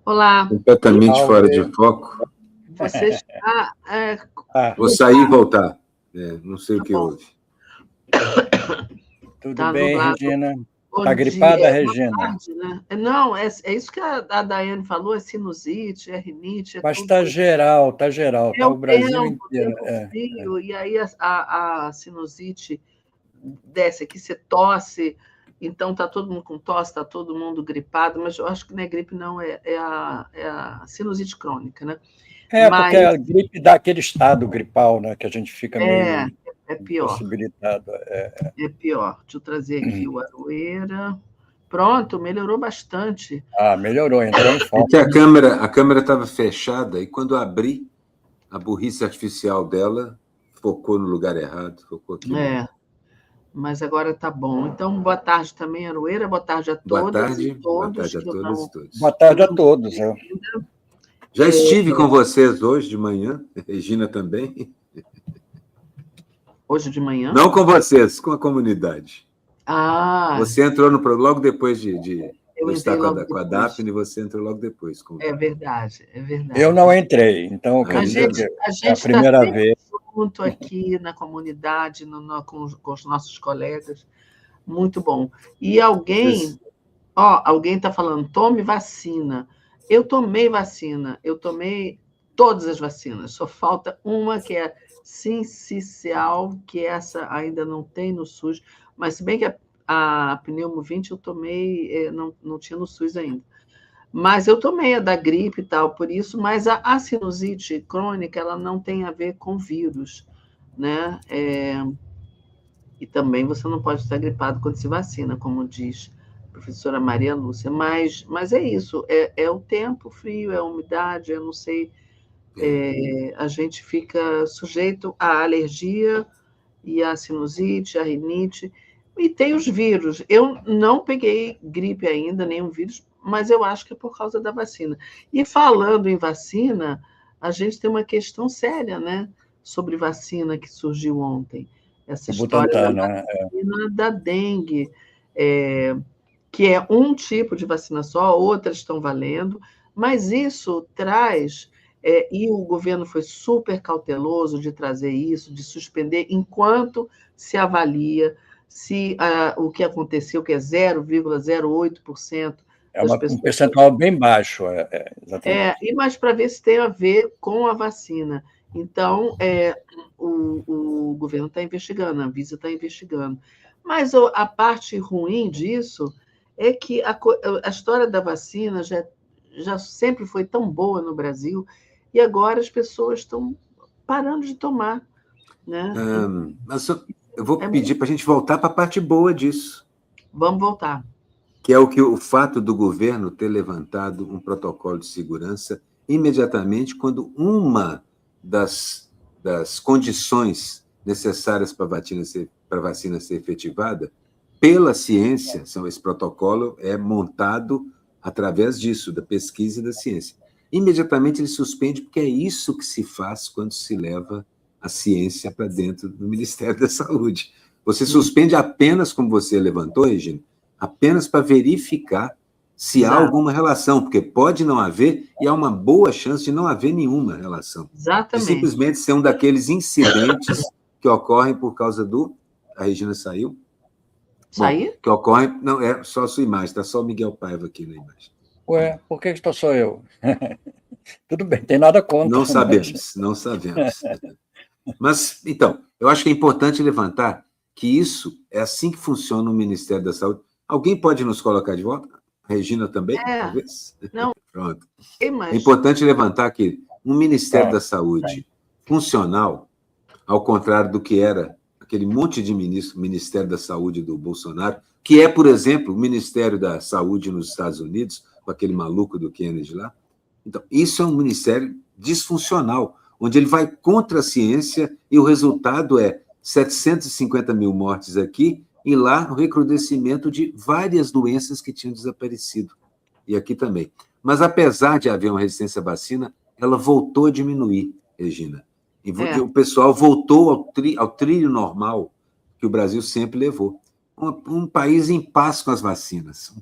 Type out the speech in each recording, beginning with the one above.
Olá, Completamente fora de foco. você está... Vou sair e voltar. Não sei o que houve. Tudo Tá bem, nublado. Regina? Bom Está gripada, dia, boa Regina? tarde, né? Não, é isso que a Daiane falou, é sinusite, é rinite, é Mas tudo. está geral, está geral. É Está o o Brasil tempo inteiro. frio, e aí a sinusite desce aqui, você tosse, então está todo mundo com tosse, está todo mundo gripado, mas eu acho que não é gripe, não, é a sinusite crônica, né? Porque a gripe dá aquele estado gripal, né? Que a gente fica meio É pior. impossibilitado. É pior. Deixa eu trazer aqui o Aroeira. Pronto, melhorou bastante. Melhorou, entrou em foco. Porque a câmera estava fechada e quando abri, a burrice artificial dela focou no lugar errado, focou aqui. Mas agora tá bom. Então, boa tarde também, Aroeira. Boa tarde a todas e todos. Boa tarde a todas e todos. Boa tarde a todos. Já estive com vocês hoje de manhã, Regina também. Hoje de manhã? Não com vocês, com a comunidade. Você entrou logo depois de eu estar logo com a Daphne, você entrou logo depois. É verdade. Eu não entrei, então a gente é a primeira vez. Junto aqui na comunidade, com os nossos colegas. Muito bom. E alguém está falando, tome vacina. Eu tomei vacina, eu tomei todas as vacinas, só falta uma que é sincicial, que essa ainda não tem no SUS, mas se bem que a pneumo 20 eu tomei, não tinha no SUS ainda. Mas eu tomei a da gripe e tal, por isso, mas a sinusite crônica, ela não tem a ver com vírus, né? E também você não pode estar gripado quando se vacina, como diz a professora Maria Lúcia. Mas é isso, é o tempo frio, é a umidade, eu não sei, a gente fica sujeito à alergia e à sinusite, à rinite, e tem os vírus. Eu não peguei gripe ainda, nenhum vírus, mas eu acho que é por causa da vacina. E falando em vacina, a gente tem uma questão séria, né, sobre vacina que surgiu ontem. Essa história da vacina da dengue, que é um tipo de vacina só, outras estão valendo, mas isso traz, e o governo foi super cauteloso de trazer isso, de suspender, enquanto se avalia se o que aconteceu, que é 0,08%. Um percentual bem baixo, exatamente. Mas para ver se tem a ver com a vacina. Então, o governo está investigando, a Anvisa está investigando. Mas a parte ruim disso é que a história da vacina já sempre foi tão boa no Brasil e agora as pessoas estão parando de tomar. Né? Mas eu vou pedir para a gente voltar para a parte boa disso. Vamos voltar. Que é o fato do governo ter levantado um protocolo de segurança imediatamente quando uma das condições necessárias para a vacina ser efetivada, pela ciência, esse protocolo é montado através disso, da pesquisa e da ciência. Imediatamente ele suspende, porque é isso que se faz quando se leva a ciência para dentro do Ministério da Saúde. Você suspende apenas, como você levantou, Regina, apenas para verificar se há alguma relação, porque pode não haver, e há uma boa chance de não haver nenhuma relação. Exatamente. De simplesmente ser um daqueles incidentes que ocorrem por causa do... A Regina saiu? Saí? Que ocorrem... Não, é só a sua imagem, está só o Miguel Paiva aqui na imagem. Ué, por que estou só eu? Tudo bem, tem nada contra. Não sabemos. Mas, então, eu acho que é importante levantar que isso é assim que funciona o Ministério da Saúde. Alguém pode nos colocar de volta? Regina também, talvez? Não. Pronto. É importante levantar que um Ministério da Saúde funcional, ao contrário do que era aquele monte de Ministério da Saúde do Bolsonaro, que é, por exemplo, o Ministério da Saúde nos Estados Unidos, com aquele maluco do Kennedy lá. Então, isso é um ministério disfuncional, onde ele vai contra a ciência e o resultado é 750 mil mortes aqui e lá o recrudescimento de várias doenças que tinham desaparecido. E aqui também. Mas, apesar de haver uma resistência à vacina, ela voltou a diminuir, Regina. E o pessoal voltou ao trilho normal que o Brasil sempre levou. Um país em paz com as vacinas.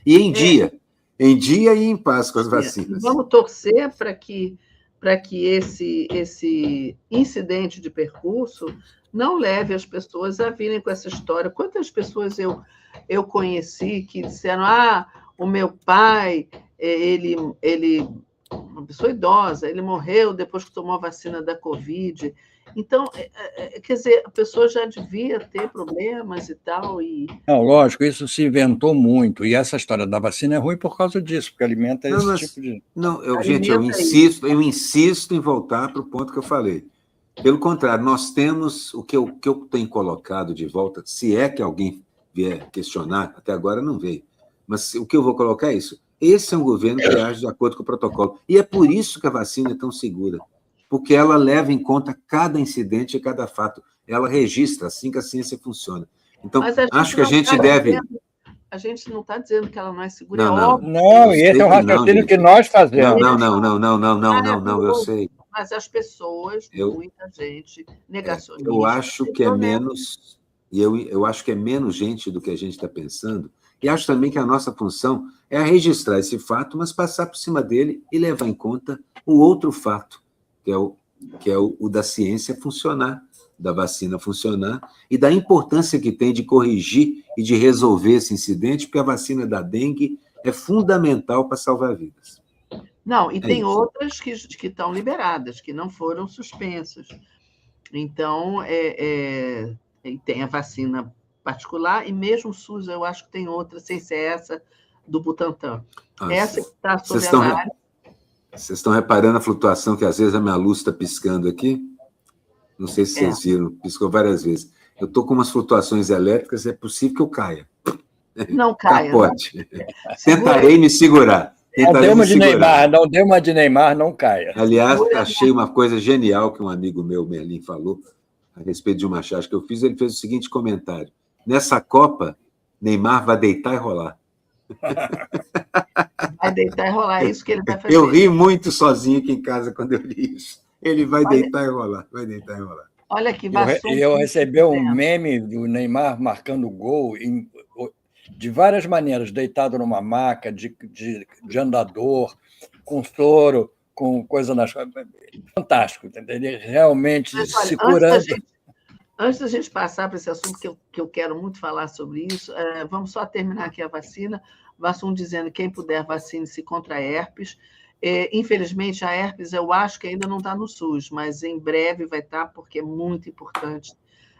E em dia. em dia e em paz com as vacinas. Vamos torcer para que esse incidente de percurso não leve as pessoas a virem com essa história. Quantas pessoas eu conheci que disseram: o meu pai, uma pessoa idosa, ele morreu depois que tomou a vacina da Covid. Então, quer dizer, a pessoa já devia ter problemas e tal. Não, lógico, isso se inventou muito. E essa história da vacina é ruim por causa disso, porque alimenta tipo de... Não, gente, eu insisto em voltar para o ponto que eu falei. Pelo contrário, nós temos o que eu tenho colocado de volta, se é que alguém vier questionar, até agora não veio, mas o que eu vou colocar é isso. Esse é um governo que age de acordo com o protocolo. E é por isso que a vacina é tão segura, porque ela leva em conta cada incidente e cada fato. Ela registra, assim que a ciência funciona. Então, acho que a gente deve... A gente não está dizendo que ela não é segura, não, é óbvio. Não, e esse é o raciocínio que nós fazemos. Não, eu sei. Mas as pessoas, muita gente, negacionista... Eu acho que é menos... E eu acho que é menos gente do que a gente está pensando. E acho também que a nossa função é registrar esse fato, mas passar por cima dele e levar em conta o outro fato, que é o da ciência funcionar, da vacina funcionar, e da importância que tem de corrigir e de resolver esse incidente, porque a vacina da dengue é fundamental para salvar vidas. Não, e tem outras que estão liberadas, que não foram suspensas. Então, e tem a vacina particular, e mesmo o SUS, eu acho que tem outra, sem ser essa do Butantan. Essa que está sob análise. Vocês estão reparando a flutuação, que às vezes a minha luz está piscando aqui? Não sei se vocês viram, piscou várias vezes. Eu estou com umas flutuações elétricas, é possível que eu caia. Não caia. Capote. Tentarei me segurar. Não deu uma de Neymar, não caia. Aliás, achei uma coisa genial que um amigo meu, Merlin, falou a respeito de uma charge que eu fiz. Ele fez o seguinte comentário: nessa Copa, Neymar vai deitar e rolar. Vai deitar e rolar, é isso que ele vai fazer. Eu ri muito sozinho aqui em casa quando eu li isso. Ele vai deitar e rolar, vai deitar e rolar. Olha que eu recebi um meme do Neymar marcando gol de várias maneiras, deitado numa maca, de andador, com soro, com coisa nas... Fantástico, entendeu? Ele realmente se curando. Antes da gente passar para esse assunto, que eu quero muito falar sobre isso, vamos só terminar aqui a vacina. Vassum dizendo que quem puder vacine-se contra a herpes. Infelizmente, a herpes eu acho que ainda não está no SUS, mas em breve vai estar, porque é muito importante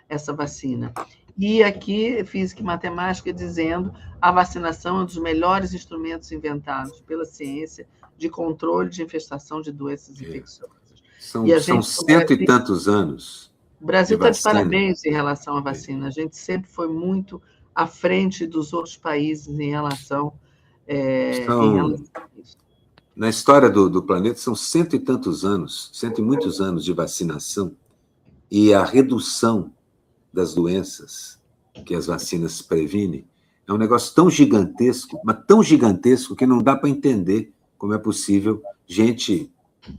essa vacina. E aqui, Física e Matemática dizendo a vacinação é um dos melhores instrumentos inventados pela ciência de controle de infestação de doenças infecciosas. São cento e tantos anos. O Brasil está de parabéns em relação à vacina. A gente sempre foi muito à frente dos outros países em relação a isso. Na história do planeta, são cento e tantos anos, cento e muitos anos de vacinação, e a redução das doenças que as vacinas previnem é um negócio tão gigantesco, mas tão gigantesco que não dá para entender como é possível gente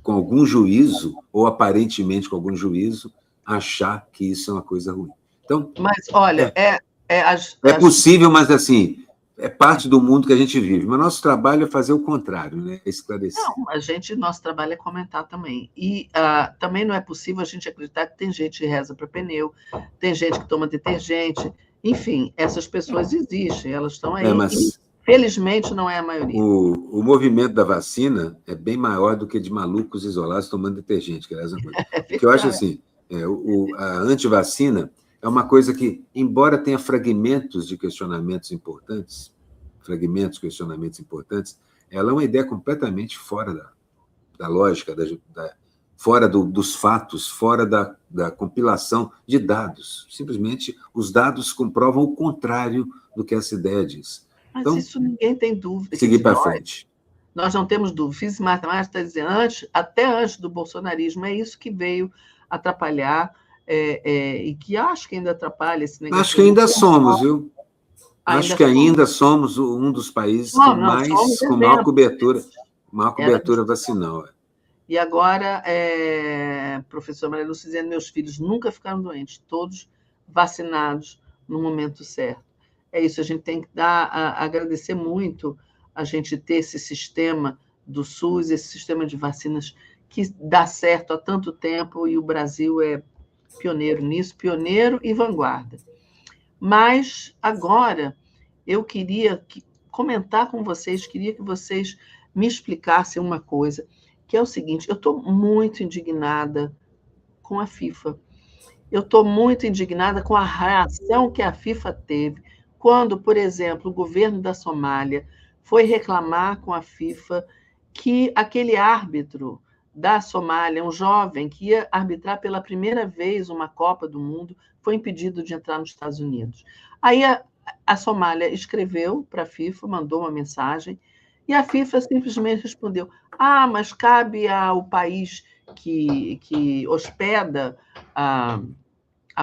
com algum juízo, ou aparentemente com algum juízo, achar que isso é uma coisa ruim. Então, mas, olha, é possível, mas assim, é parte do mundo que a gente vive. Mas nosso trabalho é fazer o contrário, né? É esclarecer. Não, nosso trabalho é comentar também. E também não é possível a gente acreditar que tem gente que reza para pneu, tem gente que toma detergente. Enfim, essas pessoas existem, elas estão aí. Mas felizmente não é a maioria. O movimento da vacina é bem maior do que de malucos isolados tomando detergente, que é essa coisa. Porque eu acho assim, a antivacina é uma coisa que, embora tenha questionamentos importantes, ela é uma ideia completamente fora da lógica, fora dos fatos, fora da compilação de dados. Simplesmente, os dados comprovam o contrário do que essa ideia diz. Mas então, isso ninguém tem dúvida. Seguir para frente. Nós não temos dúvida. Física e Matemática está dizendo, até antes do bolsonarismo, é isso que veio atrapalhar, e que acho que ainda atrapalha esse negócio. Acho que ainda somos, viu? Acho que ainda somos um dos países com maior cobertura vacinal. E agora, professor Maria Lúcia dizendo, meus filhos nunca ficaram doentes, todos vacinados no momento certo. É isso, a gente tem que agradecer muito a gente ter esse sistema do SUS, esse sistema de vacinas que dá certo há tanto tempo, e o Brasil é pioneiro nisso, pioneiro e vanguarda. Mas agora eu queria comentar com vocês, queria que vocês me explicassem uma coisa, que é o seguinte: eu estou muito indignada com a FIFA. Eu estou muito indignada com a reação que a FIFA teve quando, por exemplo, o governo da Somália foi reclamar com a FIFA que aquele árbitro da Somália, um jovem que ia arbitrar pela primeira vez uma Copa do Mundo, foi impedido de entrar nos Estados Unidos. Aí a Somália escreveu para a FIFA, mandou uma mensagem, e a FIFA simplesmente respondeu: mas cabe ao país que hospeda a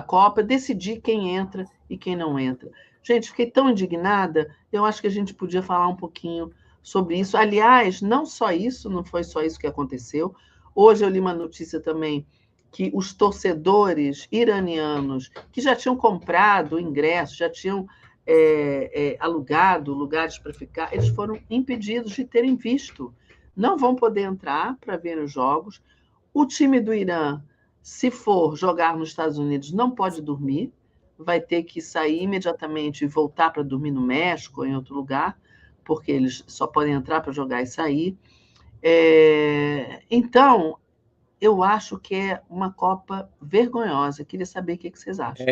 Copa decidir quem entra e quem não entra. Gente, fiquei tão indignada, eu acho que a gente podia falar um pouquinho sobre isso. Aliás, não só isso, não foi só isso que aconteceu. Hoje eu li uma notícia também que os torcedores iranianos que já tinham comprado ingressos, já tinham alugado lugares para ficar, eles foram impedidos de terem visto. Não vão poder entrar para ver os jogos. O time do Irã, se for jogar nos Estados Unidos, não pode dormir, vai ter que sair imediatamente e voltar para dormir no México ou em outro lugar, porque eles só podem entrar para jogar e sair. Então, eu acho que é uma Copa vergonhosa. Queria saber o que vocês acham.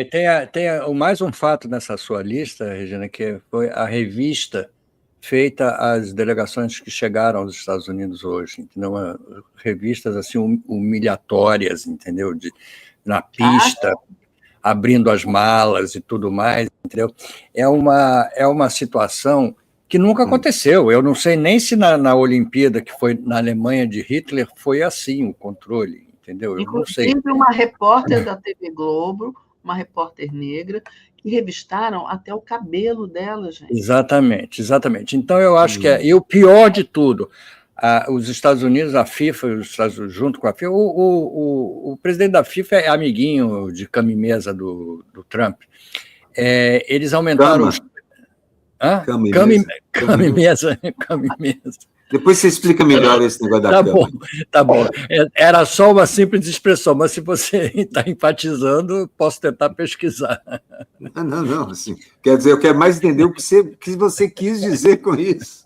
Tem mais um fato nessa sua lista, Regina, que foi a revista feita às delegações que chegaram aos Estados Unidos hoje, entendeu? Revistas assim humilhatórias, entendeu? Na pista, abrindo as malas e tudo mais, entendeu? É uma situação que nunca aconteceu. Eu não sei nem se na Olimpíada, que foi na Alemanha de Hitler, foi assim o controle, entendeu? Eu não sei. Inclusive, uma repórter da TV Globo, uma repórter negra, que revistaram até o cabelo dela, gente. Exatamente, exatamente. Então, eu acho que e o pior de tudo, os Estados Unidos, a FIFA, junto com a FIFA, o presidente da FIFA é amiguinho de cama-mesa do Trump. Eles aumentaram os... Cama-mesa. Depois você explica melhor esse negócio da cama. Tá bom. Era só uma simples expressão, mas se você está enfatizando, posso tentar pesquisar. Não. Assim, quer dizer, eu quero mais entender o que você quis dizer com isso.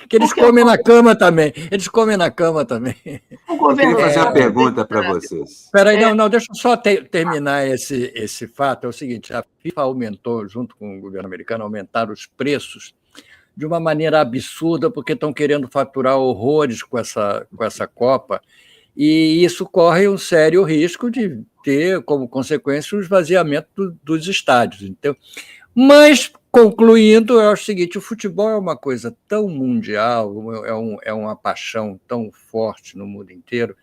Que eles comem na cama também. Eles comem na cama também. Eu queria fazer uma pergunta para vocês. Espera aí, não, deixa eu só terminar esse fato. É o seguinte, a FIFA aumentou, junto com o governo americano, aumentaram os preços de uma maneira absurda, porque estão querendo faturar horrores com essa Copa, e isso corre um sério risco de ter, como consequência, o esvaziamento dos estádios. Então, mas, concluindo, eu acho o seguinte: o futebol é uma coisa tão mundial, é uma paixão tão forte no mundo inteiro,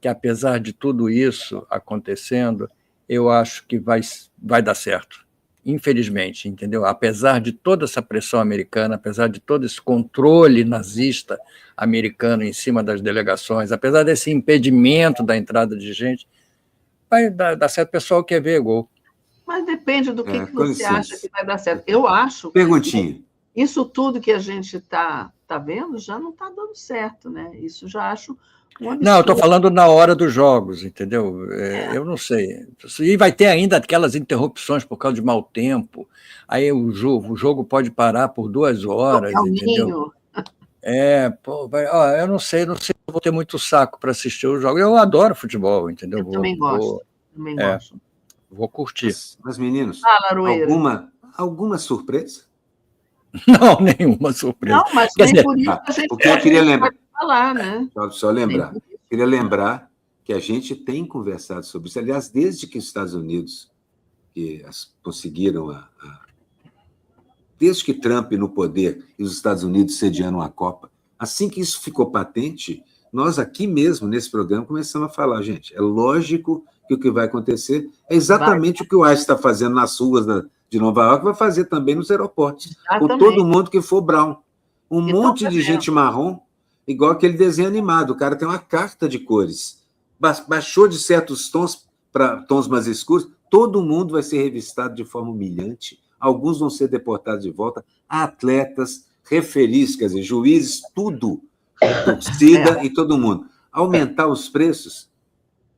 que, apesar de tudo isso acontecendo, eu acho que vai dar certo. Infelizmente, entendeu? Apesar de toda essa pressão americana, apesar de todo esse controle nazista americano em cima das delegações, apesar desse impedimento da entrada de gente, vai dar certo. O pessoal quer ver gol. Mas depende do que você acha que vai dar certo. Eu acho que isso tudo que a gente está vendo já não está dando certo, né? Isso já acho um absurdo. Não, eu estou falando na hora dos jogos, entendeu? Eu não sei. E vai ter ainda aquelas interrupções por causa de mau tempo. Aí o jogo pode parar por 2 horas, entendeu? Eu não sei se eu vou ter muito saco para assistir os jogos. Eu adoro futebol, entendeu? Eu também gosto. Vou curtir. Mas meninos, alguma surpresa? Não, nenhuma surpresa. Não, mas nem por isso a gente porque eu queria lembrar. Falar, né? Só lembrar. Queria lembrar que a gente tem conversado sobre isso. Aliás, desde que os Estados Unidos conseguiram desde que Trump no poder e os Estados Unidos sediaram a Copa, assim que isso ficou patente, nós aqui mesmo, nesse programa, começamos a falar, gente, é lógico que o que vai acontecer é exatamente o que o ICE está fazendo nas ruas de Nova York, vai fazer também nos aeroportos, com todo mundo que for brown. Um monte de gente marrom, igual aquele desenho animado, o cara tem uma carta de cores, baixou de certos tons para tons mais escuros, todo mundo vai ser revistado de forma humilhante, alguns vão ser deportados de volta, há atletas, referis, quer dizer, juízes, tudo, torcida e todo mundo. Aumentar os preços.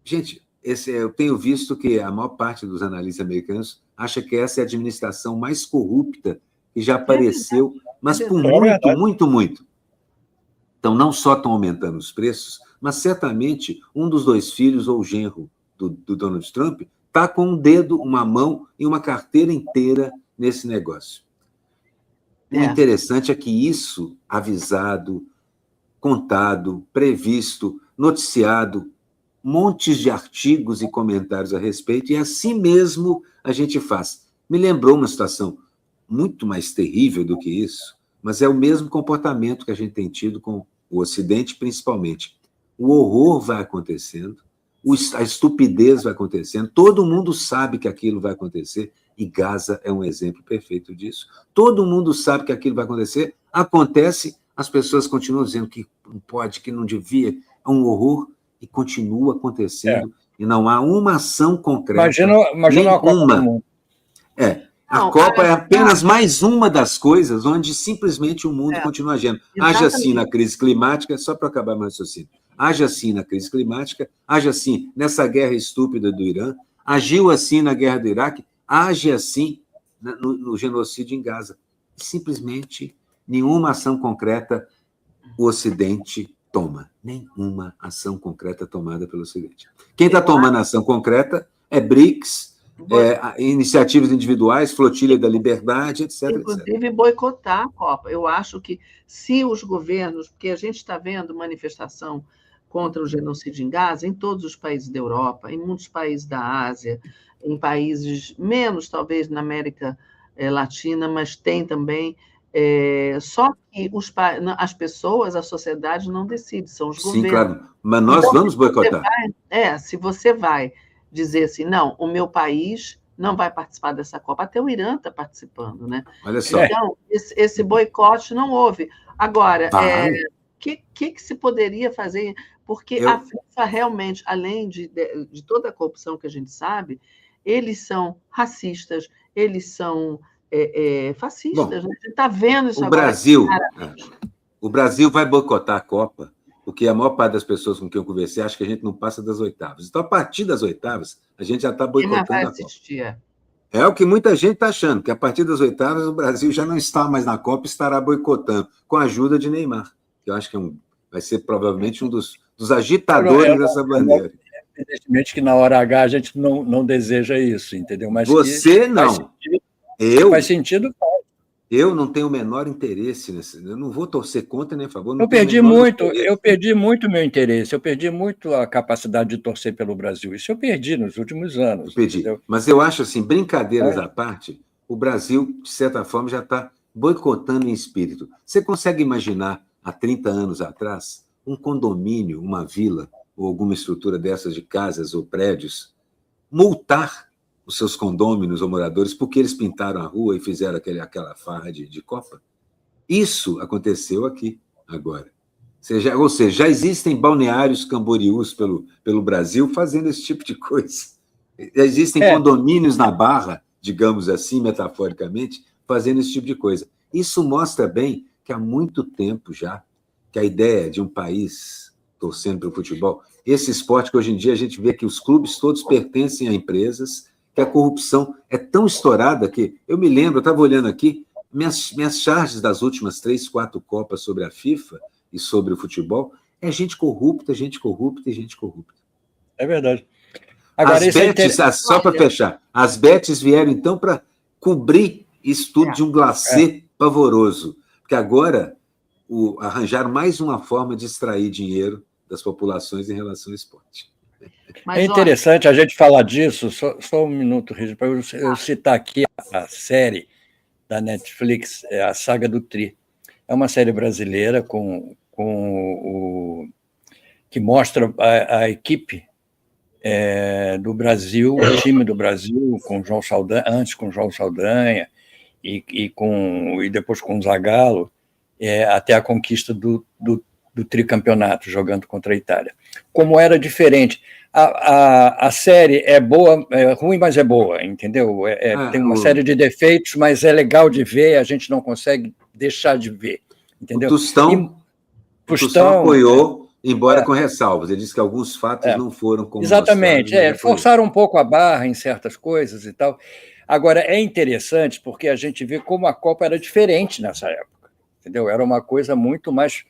Gente, eu tenho visto que a maior parte dos analistas americanos acha que essa é a administração mais corrupta que já apareceu, mas por muito. Então, não só estão aumentando os preços, mas certamente um dos 2 filhos ou genro do Donald Trump está com um dedo, uma mão e uma carteira inteira nesse negócio. O interessante é que isso, avisado, contado, previsto, noticiado, montes de artigos e comentários a respeito, e assim mesmo a gente faz. Me lembrou uma situação muito mais terrível do que isso, mas é o mesmo comportamento que a gente tem tido com o Ocidente, principalmente. O horror vai acontecendo, a estupidez vai acontecendo, todo mundo sabe que aquilo vai acontecer, e Gaza é um exemplo perfeito disso. Todo mundo sabe que aquilo vai acontecer, acontece, as pessoas continuam dizendo que não pode, que não devia, é um horror, e continua acontecendo, e não há uma ação concreta. Imagina a Copa do Mundo. A Copa é apenas mais uma das coisas onde simplesmente o mundo continua agindo. Haja assim na crise climática, só para acabar meu raciocínio, haja assim na crise climática, haja assim nessa guerra estúpida do Irã, agiu assim na guerra do Iraque, age assim no genocídio em Gaza. Simplesmente nenhuma ação concreta o Ocidente toma. Nenhuma ação concreta tomada pelo Ocidente. Quem está tomando ação concreta é BRICS, iniciativas individuais, Flotilha da Liberdade, etc. Inclusive, boicotar a Copa. Eu acho que se os governos, porque a gente está vendo manifestação contra o genocídio em Gaza em todos os países da Europa, em muitos países da Ásia, em países menos, talvez, na América Latina, mas tem também. Só que as pessoas, a sociedade não decide, são os governos. Sim, claro, mas nós vamos boicotar. Se você vai dizer assim, não, o meu país não vai participar dessa Copa, até o Irã está participando, né? Olha só. Então, esse boicote não houve. Agora, que se poderia fazer? Porque a FIFA realmente, além de toda a corrupção que a gente sabe, eles são racistas, eles são fascistas. Bom, a gente está vendo isso agora. O Brasil vai boicotar a Copa, porque a maior parte das pessoas com quem eu conversei acha que a gente não passa das oitavas. Então, a partir das oitavas, a gente já está boicotando a Copa. É o que muita gente está achando, que a partir das oitavas o Brasil já não está mais na Copa, estará boicotando, com a ajuda de Neymar, que eu acho que vai ser provavelmente um dos agitadores dessa bandeira. Evidentemente que na hora H a gente não deseja isso, entendeu? Mas você não. Faz sentido. Eu não tenho o menor interesse nesse. Eu não vou torcer contra nem a favor. Eu perdi muito meu interesse. Eu perdi muito a capacidade de torcer pelo Brasil. Isso eu perdi nos últimos anos. Eu perdi. Entendeu? Mas eu acho assim, brincadeiras à parte, o Brasil, de certa forma, já está boicotando em espírito. Você consegue imaginar, há 30 anos atrás, um condomínio, uma vila, ou alguma estrutura dessas de casas ou prédios, multar os seus condôminos ou moradores porque eles pintaram a rua e fizeram aquela farra de Copa? Isso aconteceu aqui, agora. Ou seja, já existem balneários camboriús pelo Brasil fazendo esse tipo de coisa. Já existem condomínios na Barra, digamos assim, metaforicamente, fazendo esse tipo de coisa. Isso mostra bem que há muito tempo já, que a ideia de um país torcendo para o futebol, esse esporte que hoje em dia a gente vê que os clubes todos pertencem a empresas, que a corrupção é tão estourada que, eu me lembro, eu estava olhando aqui, minhas charges das últimas 3, 4 Copas sobre a FIFA e sobre o futebol, é gente corrupta, gente corrupta e gente corrupta. É verdade. Agora, só para fechar, as bets vieram, então, para cobrir isso tudo de um glacê pavoroso, porque agora arranjaram mais uma forma de extrair dinheiro das populações em relação ao esporte. É interessante a gente falar disso, só um minuto, Rita, para eu citar aqui a série da Netflix, a Saga do Tri. É uma série brasileira que mostra a equipe do Brasil, o time do Brasil, com João Saldanha, antes com João Saldanha e depois com o Zagallo, até a conquista do tricampeonato, jogando contra a Itália. Como era diferente. A série é boa, é ruim, mas é boa, entendeu? Tem uma série de defeitos, mas é legal de ver, a gente não consegue deixar de ver. Entendeu? O Tostão apoiou, embora com ressalvas. Ele disse que alguns fatos não foram como exatamente, forçaram um pouco a barra em certas coisas e tal. Agora, é interessante porque a gente vê como a Copa era diferente nessa época, entendeu? Era uma coisa muito mais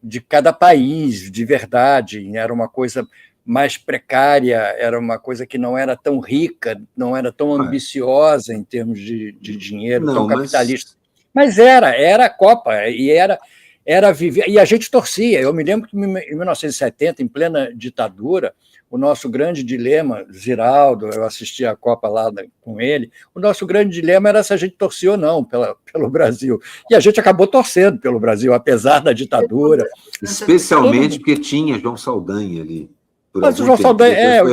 de cada país, de verdade, era uma coisa mais precária, era uma coisa que não era tão rica, não era tão ambiciosa em termos de dinheiro, tão capitalista. Mas era a Copa, e era viver. E a gente torcia. Eu me lembro que em 1970, em plena ditadura, o nosso grande dilema, Ziraldo, eu assisti a Copa lá com ele, o nosso grande dilema era se a gente torcia ou não pelo Brasil. E a gente acabou torcendo pelo Brasil, apesar da ditadura. Especialmente porque tinha João Saldanha ali. Mas o João Saldanha,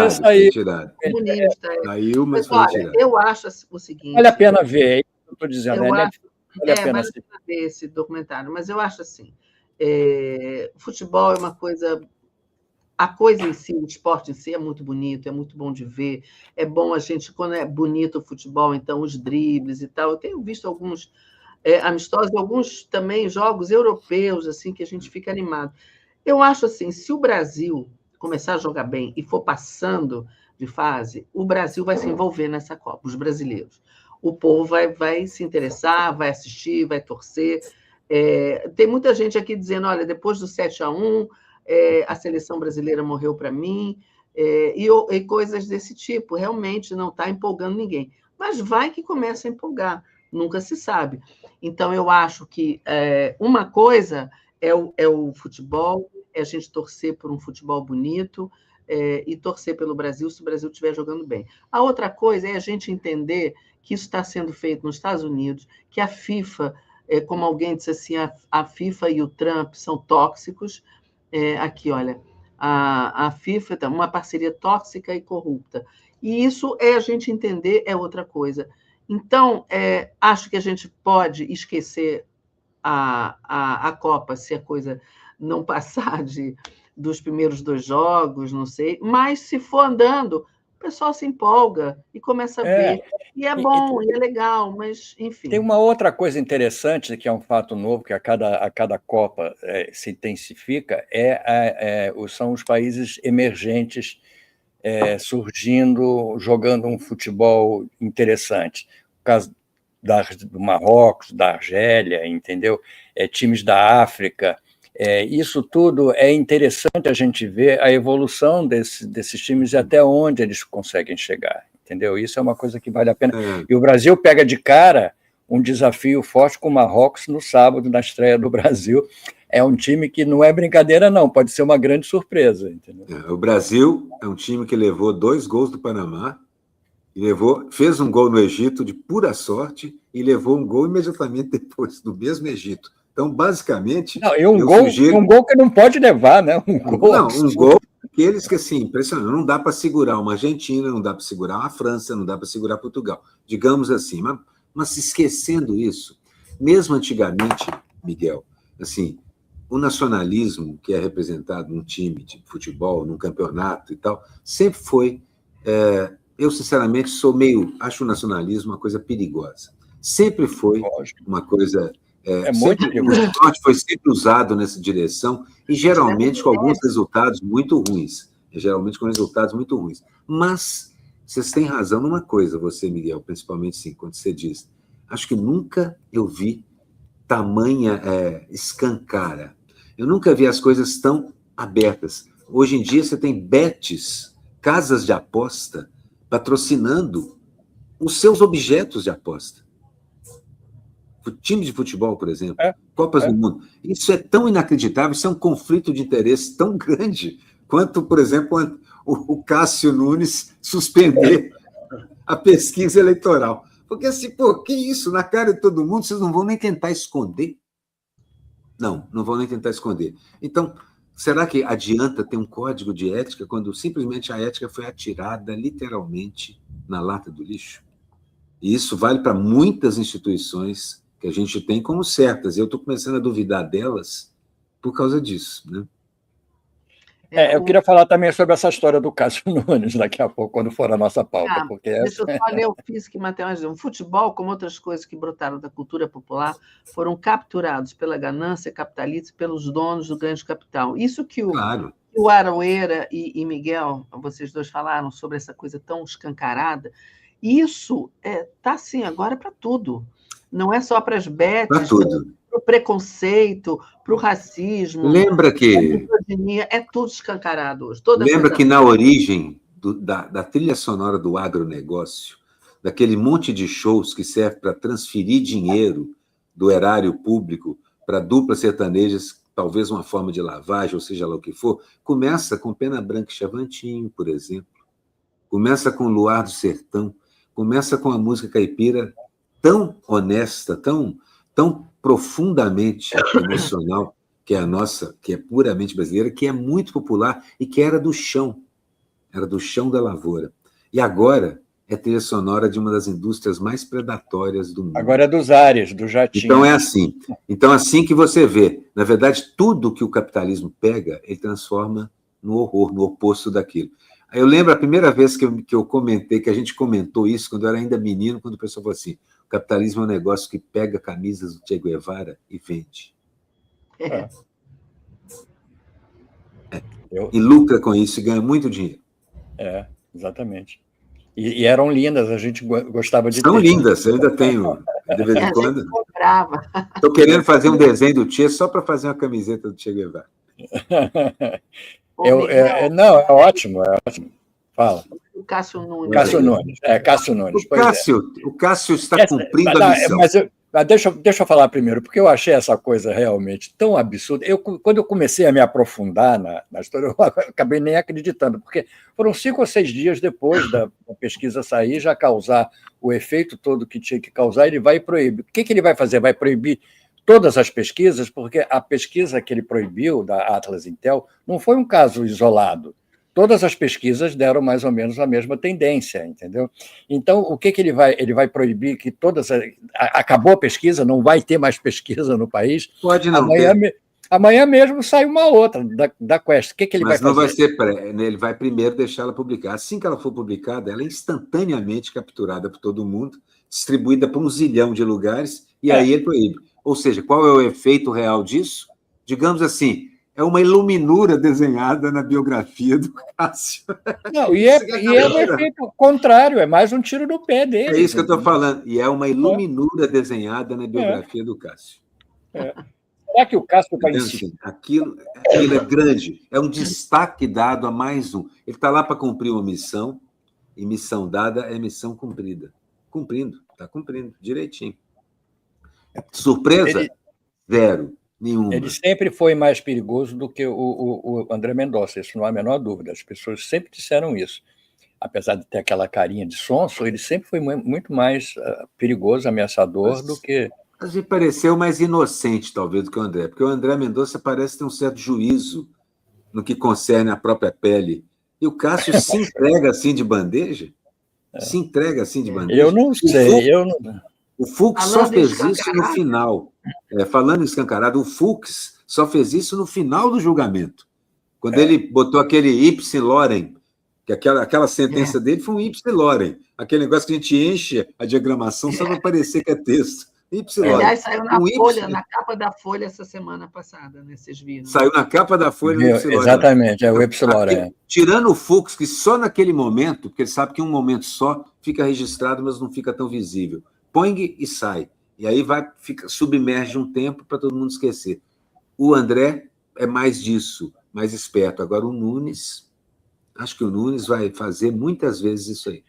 saiu. Saiu, mas foi retirado. Eu acho o seguinte... Vale a pena ver, eu estou dizendo. Vale a pena ver esse documentário, mas eu acho assim, futebol é uma coisa... A coisa em si, o esporte em si é muito bonito, é muito bom de ver, é bom a gente, quando é bonito o futebol, então os dribles e tal, eu tenho visto alguns amistosos, alguns também jogos europeus, assim, que a gente fica animado. Eu acho assim, se o Brasil começar a jogar bem e for passando de fase, o Brasil vai se envolver nessa Copa, os brasileiros. O povo vai se interessar, vai assistir, vai torcer. Tem muita gente aqui dizendo, olha, depois do 7-1, a seleção brasileira morreu para mim, e coisas desse tipo. Realmente não está empolgando ninguém. Mas vai que começa a empolgar, nunca se sabe. Então, eu acho que uma coisa é o futebol, é a gente torcer por um futebol bonito e torcer pelo Brasil se o Brasil estiver jogando bem. A outra coisa é a gente entender que isso está sendo feito nos Estados Unidos, que a FIFA, como alguém disse assim, a FIFA e o Trump são tóxicos. Aqui, olha, a FIFA é uma parceria tóxica e corrupta. E isso a gente entender é outra coisa. Então, acho que a gente pode esquecer a Copa se a coisa não passar dos primeiros 2 jogos, não sei, mas se for andando, o pessoal se empolga e começa a ver. E é bom, e é legal, mas, enfim. Tem uma outra coisa interessante, que é um fato novo, que a cada Copa se intensifica, são os países emergentes surgindo, jogando um futebol interessante. O caso do Marrocos, da Argélia, entendeu? Times da África. Isso tudo é interessante a gente ver a evolução desses times e até onde eles conseguem chegar, entendeu? Isso é uma coisa que vale a pena. E o Brasil pega de cara um desafio forte com o Marrocos no sábado, na estreia do Brasil. É um time que não é brincadeira, não, pode ser uma grande surpresa, entendeu? O Brasil é um time que levou 2 gols do Panamá, fez um gol no Egito de pura sorte e levou um gol imediatamente depois, do mesmo Egito. Então, basicamente... Não, e um gol que não pode levar, né? Um gol aqueles que, assim, impressionante. Não dá para segurar uma Argentina, não dá para segurar uma França, não dá para segurar Portugal. Digamos assim. Mas esquecendo isso, mesmo antigamente, Miguel, assim, o nacionalismo que é representado num time de futebol, num campeonato e tal, sempre foi... eu, sinceramente, acho o nacionalismo uma coisa perigosa. Sempre foi uma coisa... o esporte foi sempre usado nessa direção e geralmente com alguns resultados muito ruins. Mas vocês têm razão numa coisa, você, Miguel, principalmente sim, quando você diz. Acho que nunca eu vi tamanha escancara. Eu nunca vi as coisas tão abertas. Hoje em dia você tem bets, casas de aposta, patrocinando os seus objetos de aposta. Time de futebol, por exemplo, Copas do Mundo. Isso é tão inacreditável, isso é um conflito de interesse tão grande quanto, por exemplo, o Cássio Nunes suspender a pesquisa eleitoral. Porque assim, que isso? Na cara de todo mundo, vocês não vão nem tentar esconder? Não vão nem tentar esconder. Então, será que adianta ter um código de ética quando simplesmente a ética foi atirada literalmente na lata do lixo? E isso vale para muitas instituições que a gente tem como certas. Eu estou começando a duvidar delas por causa disso, né? Eu queria falar também sobre essa história do Cássio Nunes daqui a pouco, quando for a nossa pauta. Porque deixa eu só ler o físico e matemática. O futebol, como outras coisas que brotaram da cultura popular, foram capturados pela ganância capitalista e pelos donos do grande capital. Isso que o Aroeira e Miguel, vocês dois falaram sobre essa coisa tão escancarada, isso está assim agora para tudo. Não é só para as betes, para tudo. Para o preconceito, para o racismo. Lembra que. A misoginia, é tudo escancarado hoje. Lembra que na origem da trilha sonora do agronegócio, daquele monte de shows que serve para transferir dinheiro do erário público para duplas sertanejas, talvez uma forma de lavagem, ou seja lá o que for, começa com Pena Branca e Chavantinho, por exemplo. Começa com Luar do Sertão. Começa com a música caipira tão honesta, tão profundamente emocional, que é a nossa, que é puramente brasileira, que é muito popular e que era do chão da lavoura. E agora é trilha sonora de uma das indústrias mais predatórias do mundo. Agora é dos ares, do jatinho. Então é assim. Então, assim que você vê, na verdade, tudo que o capitalismo pega, ele transforma no horror, no oposto daquilo. Eu lembro a primeira vez que eu comentei, que a gente comentou isso, quando eu era ainda menino, quando o pessoal falou assim, o capitalismo é um negócio que pega camisas do Che Guevara e vende. E lucra com isso e ganha muito dinheiro. Exatamente. E eram lindas, a gente gostava de São lindas, eu ainda tenho, de vez em quando. Estou querendo fazer um desenho do Che só para fazer uma camiseta do Che Guevara. Não, é ótimo. Fala. O Cássio Nunes. Cássio Nunes. O Cássio está cumprindo a missão. Mas deixa eu falar primeiro, porque eu achei essa coisa realmente tão absurda. Quando eu comecei a me aprofundar na história, eu acabei nem acreditando, porque foram 5 ou 6 dias depois da pesquisa sair, já causar o efeito todo que tinha que causar, ele vai proibir. O que ele vai fazer? Vai proibir todas as pesquisas, porque a pesquisa que ele proibiu, da Atlas Intel, não foi um caso isolado. Todas as pesquisas deram mais ou menos a mesma tendência, entendeu? Então, o que ele vai? Ele vai proibir que todas... Acabou a pesquisa, não vai ter mais pesquisa no país. Pode não amanhã mesmo sai uma outra da Quest. O que ele vai fazer? Mas não vai ser ele vai primeiro deixá-la publicar. Assim que ela for publicada, ela é instantaneamente capturada por todo mundo, distribuída por 1 zilhão de lugares, e aí ele proíbe. Ou seja, qual é o efeito real disso? Digamos assim, é uma iluminura desenhada na biografia do Cássio. Não, e é um efeito contrário, é mais um tiro no pé dele. É isso que eu estou falando. E é uma iluminura desenhada na biografia do Cássio. Será que o Cássio vai insistir? Aquilo é grande, é um destaque dado a mais um. Ele está lá para cumprir uma missão, e missão dada é missão cumprida. Está cumprindo, direitinho. Surpresa? Zero. Nenhuma. Ele sempre foi mais perigoso do que o André Mendonça, isso não há a menor dúvida. As pessoas sempre disseram isso. Apesar de ter aquela carinha de sonso, ele sempre foi muito mais perigoso, ameaçador do que... Mas me pareceu mais inocente, talvez, do que o André, porque o André Mendonça parece ter um certo juízo no que concerne a própria pele. E o Cássio se entrega assim de bandeja? Se entrega assim de bandeja? Eu não sei, O Fux só fez isso no final. Falando em escancarado, o Fux só fez isso no final do julgamento. Quando ele botou aquele ipsi lorem, que aquela sentença dele foi um ipsi lorem. Aquele negócio que a gente enche a diagramação só para parecer que é texto. Ipsi lorem. Aliás, saiu na Folha, na capa da Folha essa semana passada, né? Vocês viram? Saiu na capa da Folha no ipsi lorem. Exatamente, é o ipsi lorem. Tirando o Fux, que só naquele momento, porque ele sabe que um momento só fica registrado, mas não fica tão visível. Põe e sai. E aí submerge um tempo para todo mundo esquecer. O André é mais disso, mais esperto. Agora o Nunes, acho que o Nunes vai fazer muitas vezes isso aí.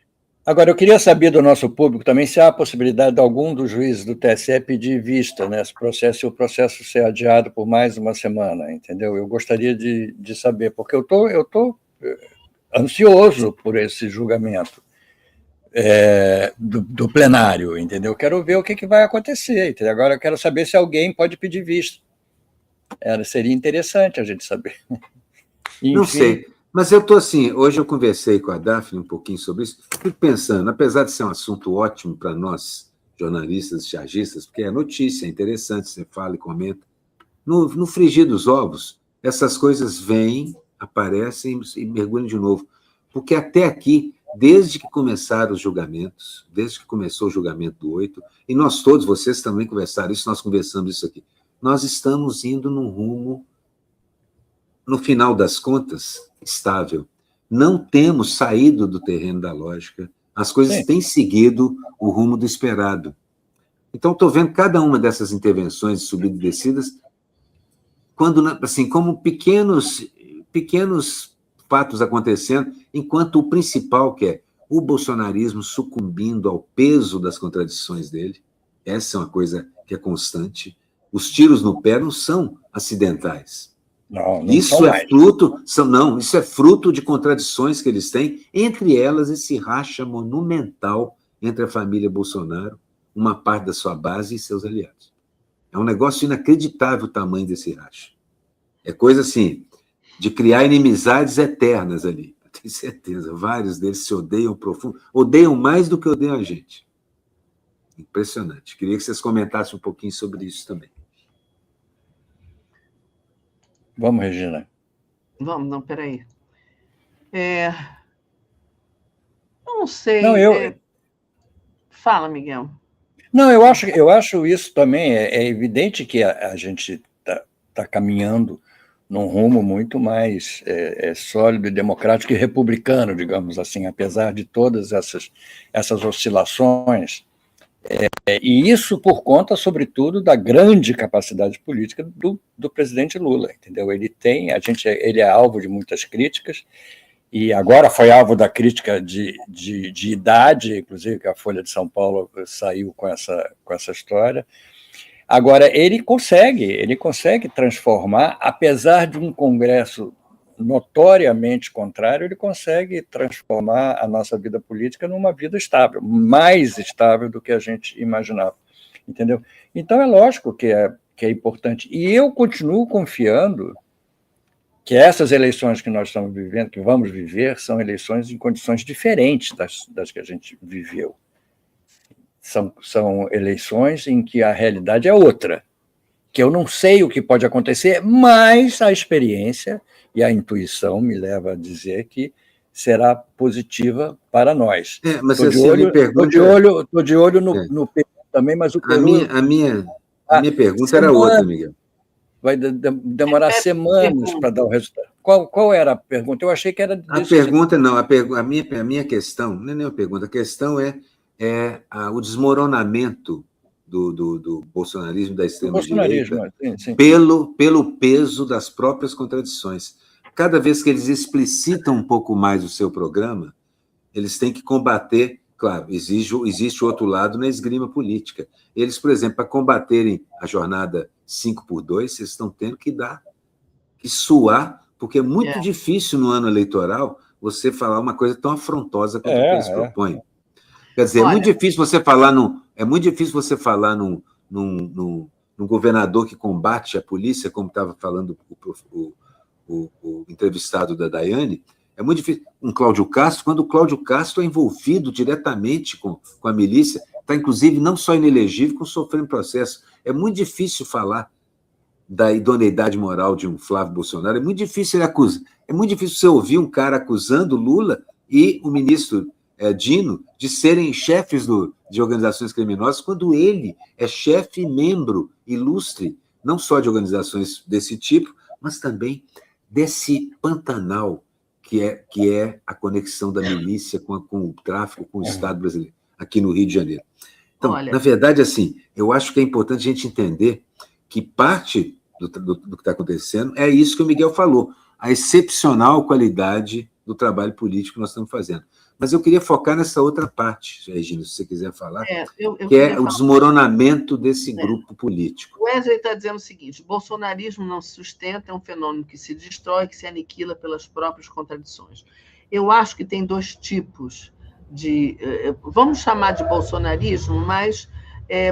Agora, eu queria saber do nosso público também se há a possibilidade de algum dos juízes do TSE pedir vista nesse processo, se o processo ser adiado por mais uma semana, entendeu? Eu gostaria de saber, porque eu tô ansioso por esse julgamento. Do plenário, entendeu? Eu quero ver o que vai acontecer, entendeu? Agora eu quero saber se alguém pode pedir vista. Seria interessante a gente saber. Enfim. Não sei, mas eu estou assim, hoje eu conversei com a Daphne um pouquinho sobre isso, fico pensando, apesar de ser um assunto ótimo para nós, jornalistas e chargistas, porque é notícia, é interessante, você fala e comenta, no frigir dos ovos, essas coisas vêm aparecem e mergulham de novo. Porque até aqui, desde que começaram os julgamentos, desde que começou o julgamento do 8, e nós todos, vocês também conversaram isso, nós conversamos isso aqui, nós estamos indo num rumo, no final das contas, estável. Não temos saído do terreno da lógica, as coisas têm seguido o rumo do esperado. Então, estou vendo cada uma dessas intervenções de subida e descidas assim, como pequenos fatos acontecendo, enquanto o principal, que é o bolsonarismo sucumbindo ao peso das contradições dele, essa é uma coisa que é constante. Os tiros no pé não são acidentais. Não isso é fruto de contradições que eles têm, entre elas esse racha monumental entre a família Bolsonaro, uma parte da sua base e seus aliados. É um negócio inacreditável o tamanho desse racha. É coisa assim, de criar inimizades eternas ali. Eu tenho certeza, vários deles se odeiam profundo, odeiam mais do que odeiam a gente. Impressionante. Queria que vocês comentassem um pouquinho sobre isso também. Vamos, Regina. Vamos, não, peraí. Eu não sei. Fala, Miguel. Não, eu acho isso também. É evidente que a gente está caminhando num rumo muito mais sólido e democrático e republicano, digamos assim, apesar de todas essas oscilações. E isso por conta, sobretudo, da grande capacidade política do presidente Lula, entendeu? Ele é alvo de muitas críticas, e agora foi alvo da crítica de idade, inclusive que a Folha de São Paulo saiu com essa história. Agora, ele consegue transformar, apesar de um Congresso notoriamente contrário, ele consegue transformar a nossa vida política numa vida estável, mais estável do que a gente imaginava, entendeu? Então, é lógico que é importante. E eu continuo confiando que essas eleições que nós estamos vivendo, que vamos viver, são eleições em condições diferentes das que a gente viveu. São eleições em que a realidade é outra, que eu não sei o que pode acontecer, mas a experiência e a intuição me leva a dizer que será positiva para nós. Mas assim, me pergunta... Estou de olho no Peru também, mas o Peru... A minha pergunta era outra, Miguel. Vai demorar semanas para dar o resultado. Qual era a pergunta? Eu achei que era... A pergunta não, a minha questão, não é nem uma pergunta, a questão é o desmoronamento do bolsonarismo, da extrema-direita, pelo peso das próprias contradições. Cada vez que eles explicitam um pouco mais o seu programa, eles têm que combater, claro, existe o outro lado na esgrima política. Eles, por exemplo, para combaterem a jornada 5x2, eles estão tendo que suar, porque é muito difícil no ano eleitoral você falar uma coisa tão afrontosa quanto que eles propõem. Quer dizer, é muito difícil você falar num governador que combate a polícia, como estava falando o entrevistado da Daiane. É muito difícil. Um Cláudio Castro, quando o Cláudio Castro é envolvido diretamente com a milícia, está, inclusive, não só inelegível, como sofrendo processo. É muito difícil falar da idoneidade moral de um Flávio Bolsonaro. É muito difícil você ouvir um cara acusando Lula e o ministro Dino de serem chefes de organizações criminosas, quando ele é chefe e membro ilustre, não só de organizações desse tipo, mas também desse Pantanal que é a conexão da milícia com o tráfico, com o Estado brasileiro, aqui no Rio de Janeiro. Então, na verdade, assim, eu acho que é importante a gente entender que parte do que está acontecendo é isso que o Miguel falou, a excepcional qualidade do trabalho político que nós estamos fazendo. Mas eu queria focar nessa outra parte, Regina, se você quiser falar, que é o desmoronamento desse grupo político. O Wesley está dizendo o seguinte: o bolsonarismo não se sustenta, é um fenômeno que se destrói, que se aniquila pelas próprias contradições. Eu acho que tem dois tipos vamos chamar de bolsonarismo, mas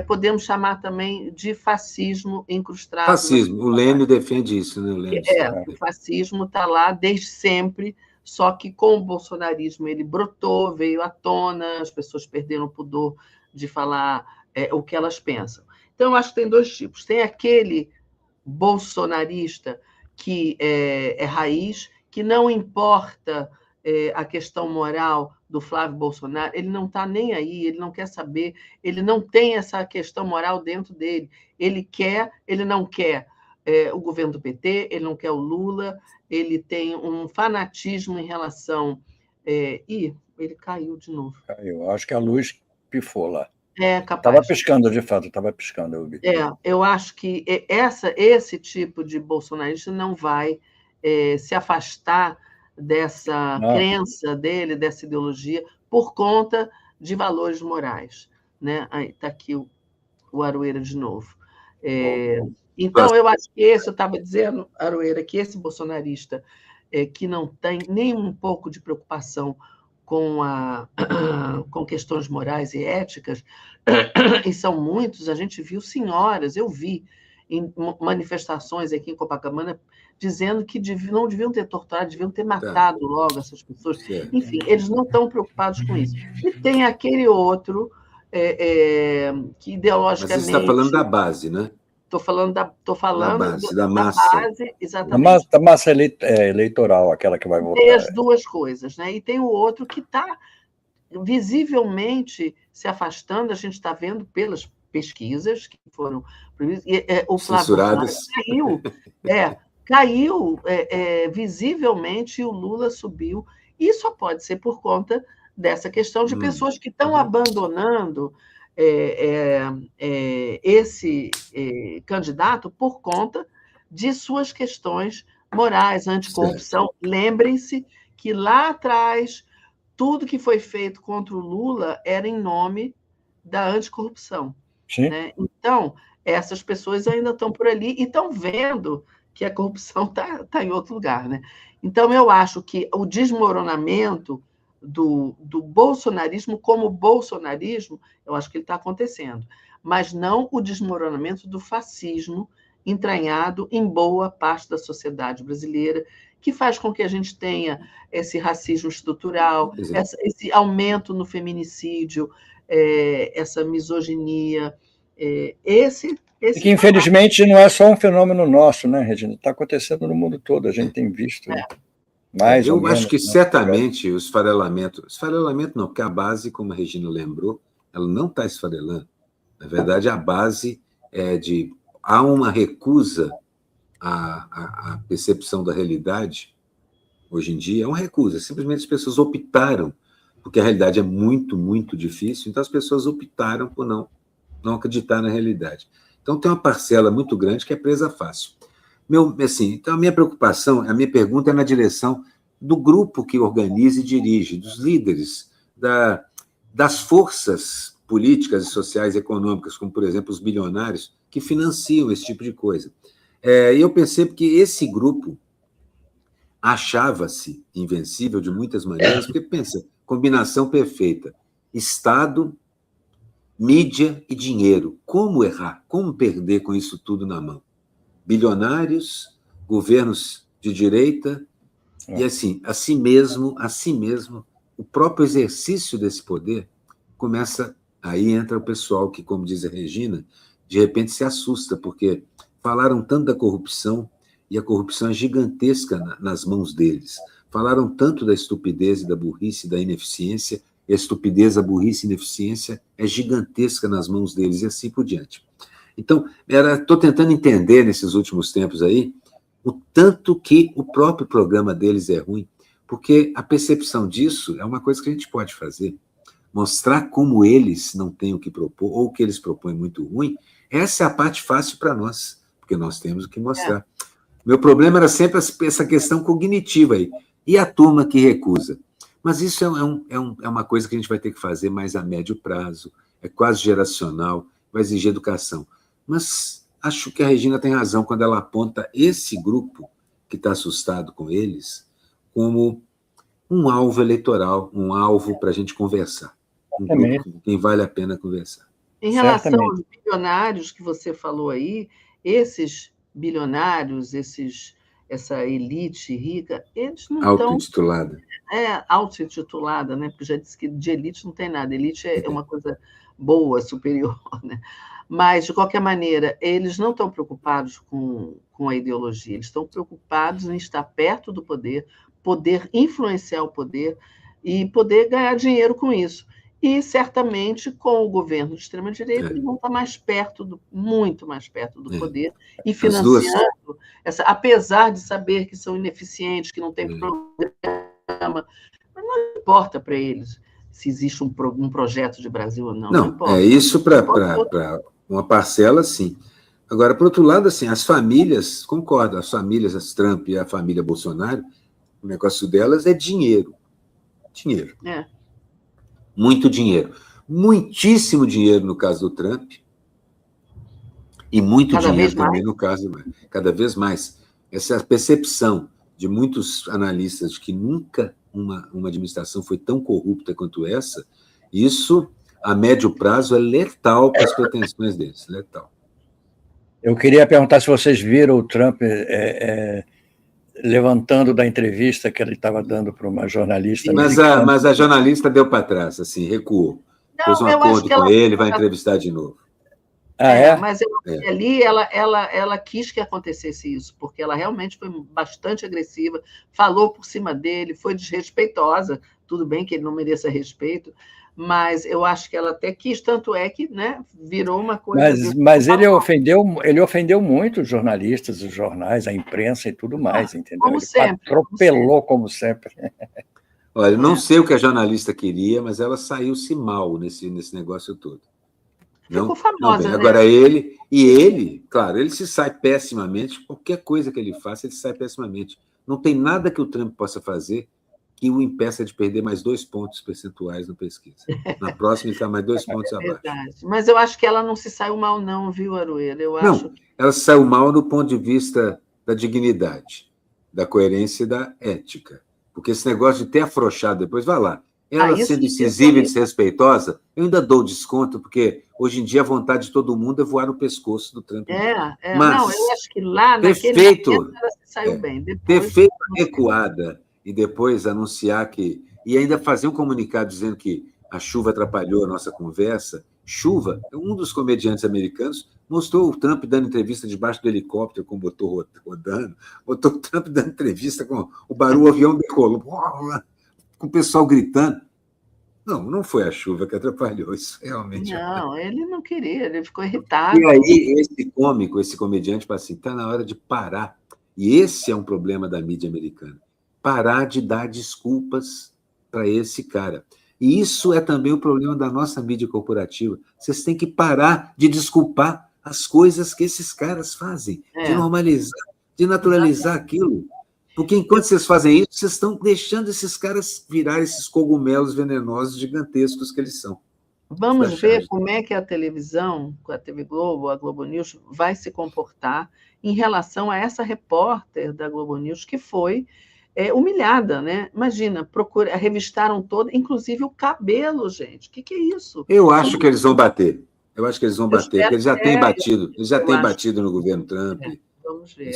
podemos chamar também de fascismo incrustado. Fascismo, o Lênio defende isso, né? O fascismo está lá desde sempre. Só que com o bolsonarismo ele brotou, veio à tona, as pessoas perderam o pudor de falar o que elas pensam. Então, eu acho que tem dois tipos. Tem aquele bolsonarista que é raiz, que não importa a questão moral do Flávio Bolsonaro, ele não está nem aí, ele não quer saber, ele não tem essa questão moral dentro dele. Ele não quer o governo do PT, ele não quer o Lula, ele tem um fanatismo em relação... Ih, ele caiu de novo. Caiu. Acho que a luz pifou lá. Capaz. Estava piscando, de fato, estava piscando. Eu vi. Eu acho que esse tipo de bolsonarista não vai se afastar dessa crença dele, dessa ideologia, por conta de valores morais. Né? Está aqui o Aroeira de novo. Então, eu acho que eu estava dizendo, Aroeira, que esse bolsonarista que não tem nem um pouco de preocupação com questões morais e éticas, e são muitos, a gente viu senhoras, eu vi em manifestações aqui em Copacabana, dizendo que não deviam ter torturado, deviam ter matado logo essas pessoas. Enfim, eles não estão preocupados com isso. E tem aquele outro que ideologicamente... Mas você está falando da base, né? Estou falando da massa. Base, exatamente. Da massa eleitoral, aquela que vai votar. Tem as duas coisas, né? E tem o outro que está visivelmente se afastando, a gente está vendo pelas pesquisas que foram... o Flávio caiu visivelmente, e o Lula subiu. E só pode ser por conta dessa questão de pessoas que estão abandonando esse candidato por conta de suas questões morais, anticorrupção. Lembrem-se que lá atrás tudo que foi feito contra o Lula era em nome da anticorrupção. Né? Então, essas pessoas ainda estão por ali e estão vendo que a corrupção está em outro lugar. Né? Então, eu acho que o desmoronamento do bolsonarismo como bolsonarismo, eu acho que ele está acontecendo, mas não o desmoronamento do fascismo entranhado em boa parte da sociedade brasileira, que faz com que a gente tenha esse racismo estrutural, esse aumento no feminicídio, essa misoginia, e que, infelizmente, não é só um fenômeno nosso, né, Regina? Está acontecendo no mundo todo, a gente tem visto. Mais eu acho que certamente o esfarelamento não, porque a base, como a Regina lembrou, ela não está esfarelando. Na verdade, a base há uma recusa à percepção da realidade, hoje em dia, é uma recusa. Simplesmente as pessoas optaram, porque a realidade é muito, muito difícil, então as pessoas optaram por não acreditar na realidade. Então tem uma parcela muito grande que é presa fácil. Então a minha preocupação, a minha pergunta é na direção do grupo que organiza e dirige, dos líderes, das forças políticas, sociais e econômicas, como, por exemplo, os bilionários, que financiam esse tipo de coisa. E eu percebo que esse grupo achava-se invencível de muitas maneiras, porque, pensa, combinação perfeita, Estado, mídia e dinheiro. Como errar? Como perder com isso tudo na mão? Bilionários, governos de direita, e assim mesmo, o próprio exercício desse poder começa... Aí entra o pessoal que, como diz a Regina, de repente se assusta, porque falaram tanto da corrupção, e a corrupção é gigantesca nas mãos deles. Falaram tanto da estupidez e da burrice, da ineficiência, e a estupidez, a burrice e a ineficiência é gigantesca nas mãos deles, e assim por diante. Então, estou tentando entender, nesses últimos tempos aí, o tanto que o próprio programa deles é ruim, porque a percepção disso é uma coisa que a gente pode fazer. Mostrar como eles não têm o que propor, ou o que eles propõem muito ruim, essa é a parte fácil para nós, porque nós temos o que mostrar. Meu problema era sempre essa questão cognitiva aí. E a turma que recusa? Mas isso é uma coisa que a gente vai ter que fazer mais a médio prazo, é quase geracional, vai exigir educação. Mas acho que a Regina tem razão quando ela aponta esse grupo que está assustado com eles como um alvo eleitoral, um alvo para a gente conversar. Um grupo com quem vale a pena conversar. Em relação aos bilionários que você falou aí, esses bilionários, essa elite rica, eles não estão... Auto-intitulada. Auto-intitulada, né? Porque já disse que de elite não tem nada. Elite é uma coisa boa, superior, né? Mas, de qualquer maneira, eles não estão preocupados com a ideologia, eles estão preocupados em estar perto do poder, poder influenciar o poder e poder ganhar dinheiro com isso. E, certamente, com o governo de extrema-direita, eles vão estar mais perto, muito mais perto do poder e financiando, apesar de saber que são ineficientes, que não tem programa, mas não importa para eles se existe um projeto de Brasil ou não. Não importa. Isso para uma parcela, sim. Agora, por outro lado, assim, as famílias, concordo, as famílias, as Trump e a família Bolsonaro, o negócio delas é dinheiro. Dinheiro. Muito dinheiro. Muitíssimo dinheiro no caso do Trump e muito dinheiro também no caso, cada vez mais. Essa percepção de muitos analistas de que nunca uma administração foi tão corrupta quanto essa, isso, a médio prazo, é letal para as pretensões deles, letal. Eu queria perguntar se vocês viram o Trump levantando da entrevista que ele estava dando para uma jornalista. Mas a jornalista deu para trás, assim, recuou. Fez um acordo com ele, vai entrevistar de novo. Mas ali ela quis que acontecesse isso, porque ela realmente foi bastante agressiva, falou por cima dele, foi desrespeitosa. Tudo bem que ele não mereça respeito, mas eu acho que ela até quis, tanto é que, né, virou uma coisa... Mas ele ofendeu muito os jornalistas, os jornais, a imprensa e tudo mais, entendeu? Como ele sempre, atropelou, como sempre. Olha, não sei o que a jornalista queria, mas ela saiu-se mal nesse negócio todo. Ficou famosa, né? Agora ele, claro, ele se sai pessimamente, qualquer coisa que ele faça, ele se sai pessimamente. Não tem nada que o Trump possa fazer que o impeça de perder mais 2 pontos percentuais na pesquisa. Na próxima, ele está mais 2 pontos abaixo. Verdade. Mas eu acho que ela não se saiu mal, não, viu, Aroeira? Ela se saiu mal do ponto de vista da dignidade, da coerência e da ética. Porque esse negócio de ter afrouxado depois, vai lá. Ela sendo incisiva e desrespeitosa, eu ainda dou desconto, porque hoje em dia a vontade de todo mundo é voar no pescoço do Trump. Mas não, eu acho que lá naquele momento ela se saiu bem. Depois, ter feito a recuada e depois anunciar que... E ainda fazer um comunicado dizendo que a chuva atrapalhou a nossa conversa. Chuva, um dos comediantes americanos mostrou o Trump dando entrevista debaixo do helicóptero com o motor rodando, botou o Trump dando entrevista com o barulho, o avião decolou, com o pessoal gritando. Não foi a chuva que atrapalhou, isso realmente... Não, ele não queria, ele ficou irritado. E aí, esse comediante, fala assim, está na hora de parar. E esse é um problema da mídia americana. Parar de dar desculpas para esse cara. E isso é também o problema da nossa mídia corporativa. Vocês têm que parar de desculpar as coisas que esses caras fazem, de normalizar, de naturalizar aquilo. Porque enquanto vocês fazem isso, vocês estão deixando esses caras virar esses cogumelos venenosos gigantescos que eles são. Vamos ver como é que a televisão, a TV Globo, a Globo News, vai se comportar em relação a essa repórter da Globo News que foi humilhada, né? Imagina, revistaram todo, inclusive o cabelo, gente. O que é isso? Eu acho que eles vão bater. Eu acho que eles vão bater, porque eles já têm batido. Eles já têm batido no governo Trump. Vamos ver.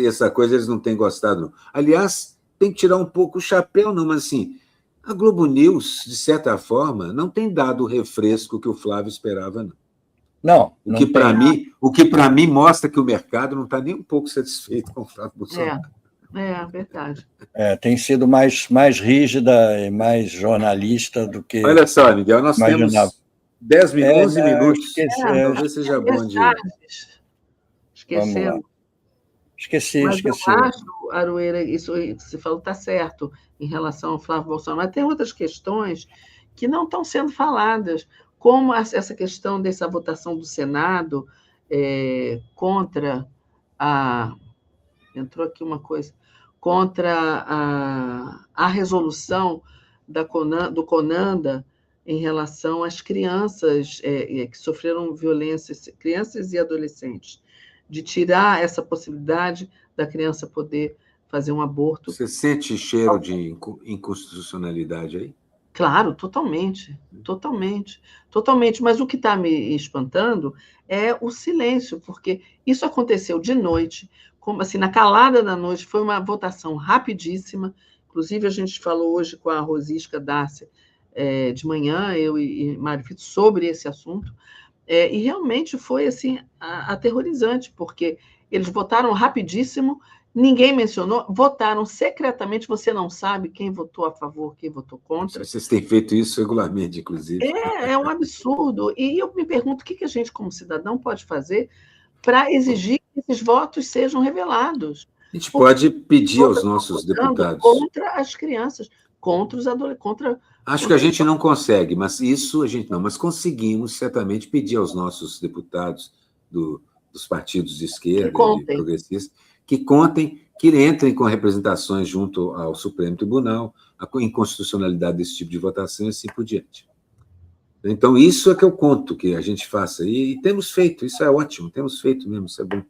Essa coisa eles não têm gostado, não. Aliás, tem que tirar um pouco o chapéu, não, mas assim, a Globo News, de certa forma, não tem dado o refresco que o Flávio esperava, não. Não. O que para mim mostra que o mercado não está nem um pouco satisfeito com o Flávio Bolsonaro. Verdade. Tem sido mais rígida e mais jornalista do que... Olha só, Miguel, nós temos 11 minutos. Talvez seja bom de... Esquecendo. Esqueci. Eu acho, Aroeira, isso que você falou está certo em relação ao Flávio Bolsonaro, mas tem outras questões que não estão sendo faladas, como essa questão dessa votação do Senado contra a... Entrou aqui uma coisa... contra a resolução do CONANDA em relação às crianças que sofreram violência, crianças e adolescentes, de tirar essa possibilidade da criança poder fazer um aborto. Você sente cheiro de inconstitucionalidade aí? Claro, totalmente. Mas o que está me espantando é o silêncio, porque isso aconteceu de noite, como assim, na calada da noite, foi uma votação rapidíssima. Inclusive, a gente falou hoje com a Rosisca Dácia de manhã, eu e Mário Fito, sobre esse assunto, E realmente foi assim, aterrorizante, porque eles votaram rapidíssimo, ninguém mencionou, votaram secretamente, você não sabe quem votou a favor, quem votou contra. Vocês têm feito isso regularmente, inclusive. É um absurdo. E eu me pergunto o que a gente, como cidadão, pode fazer para exigir que esses votos sejam revelados. A gente pode pedir aos nossos deputados. Contra as crianças, contra os adolescentes. Acho que a gente não consegue, mas isso a gente não. Mas conseguimos certamente pedir aos nossos deputados dos partidos de esquerda e progressistas que contem, que entrem com representações junto ao Supremo Tribunal, a inconstitucionalidade desse tipo de votação e assim por diante. Então, isso é que eu conto que a gente faça. E temos feito, isso é ótimo, temos feito mesmo, isso é bom.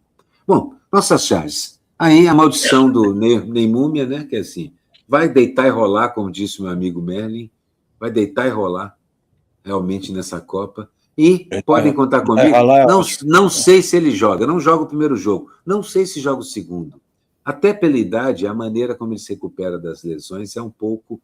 Bom, nossas chaves. Aí a maldição do Ney Múmia, né? Que é assim, vai deitar e rolar, como disse meu amigo Merlin, vai deitar e rolar realmente nessa Copa. E podem contar comigo. Não sei se ele joga, não joga o primeiro jogo, não sei se joga o segundo. Até pela idade, a maneira como ele se recupera das lesões é um pouco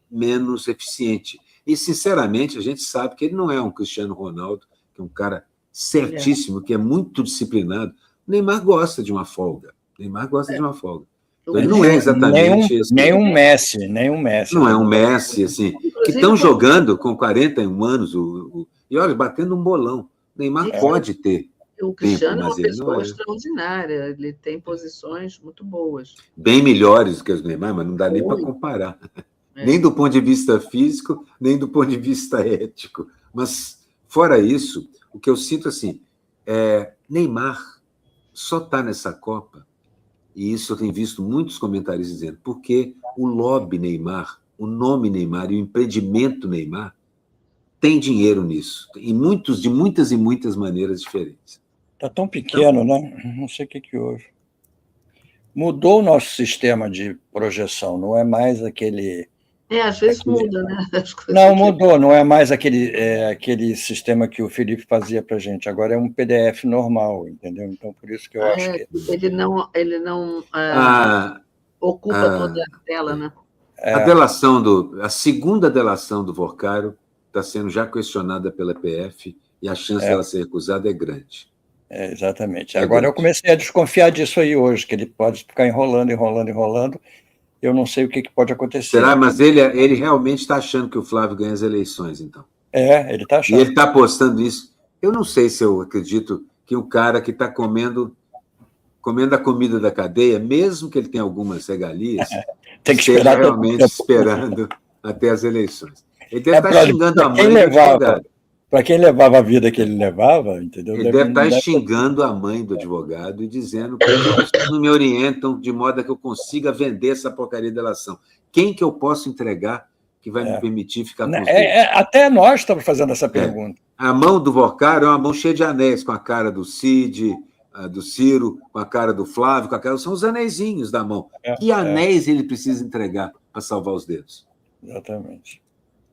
menos eficiente. E, sinceramente, a gente sabe que ele não é um Cristiano Ronaldo, que é um cara certíssimo, que é muito disciplinado. O Neymar gosta de uma folga. Então, ele não é exatamente... Nem um Messi. Não é um Messi, assim, que estão jogando com 41 anos, e olha, batendo um bolão. O Neymar pode ter. O Cristiano é uma pessoa extraordinária, ele tem posições muito boas. Bem melhores que os Neymar, mas não dá nem para comparar. Nem do ponto de vista físico, nem do ponto de vista ético. Mas, fora isso, o que eu sinto assim, Neymar só está nessa Copa, e isso eu tenho visto muitos comentaristas dizendo, porque o lobby Neymar, o nome Neymar e o empreendimento Neymar tem dinheiro nisso, de muitas e muitas maneiras diferentes. Está tão pequeno, né? Não sei o que houve. Mudou o nosso sistema de projeção, não é mais aquele... às vezes muda, né? Não, mudou, não é mais aquele sistema que o Felipe fazia para a gente, agora é um PDF normal, entendeu? Então, por isso que eu acho que... Ele não ocupa toda a tela, né? A segunda delação do Vocaro está sendo já questionada pela PF e a chance dela ser recusada é grande. Exatamente. Agora eu comecei a desconfiar disso aí hoje, que ele pode ficar enrolando. Eu não sei o que pode acontecer. Será? Mas ele realmente está achando que o Flávio ganha as eleições, então. Ele está achando. E ele está apostando isso. Eu não sei se eu acredito que o cara que está comendo a comida da cadeia, mesmo que ele tenha algumas regalias, tem que esperar realmente esperando até as eleições. Ele deve estar xingando a mãe do advogado. Para quem levava a vida que ele levava, entendeu? Ele deve estar xingando a mãe do advogado e dizendo que vocês não me orientam de modo a que eu consiga vender essa porcaria de delação. Quem que eu posso entregar que vai me permitir ficar com os dedos? Até nós estamos fazendo essa pergunta. A mão do Vocaro é uma mão cheia de anéis, com a cara do Cid, do Ciro, com a cara do Flávio, são os anéisinhos da mão. Que anéis ele precisa entregar para salvar os dedos? Exatamente.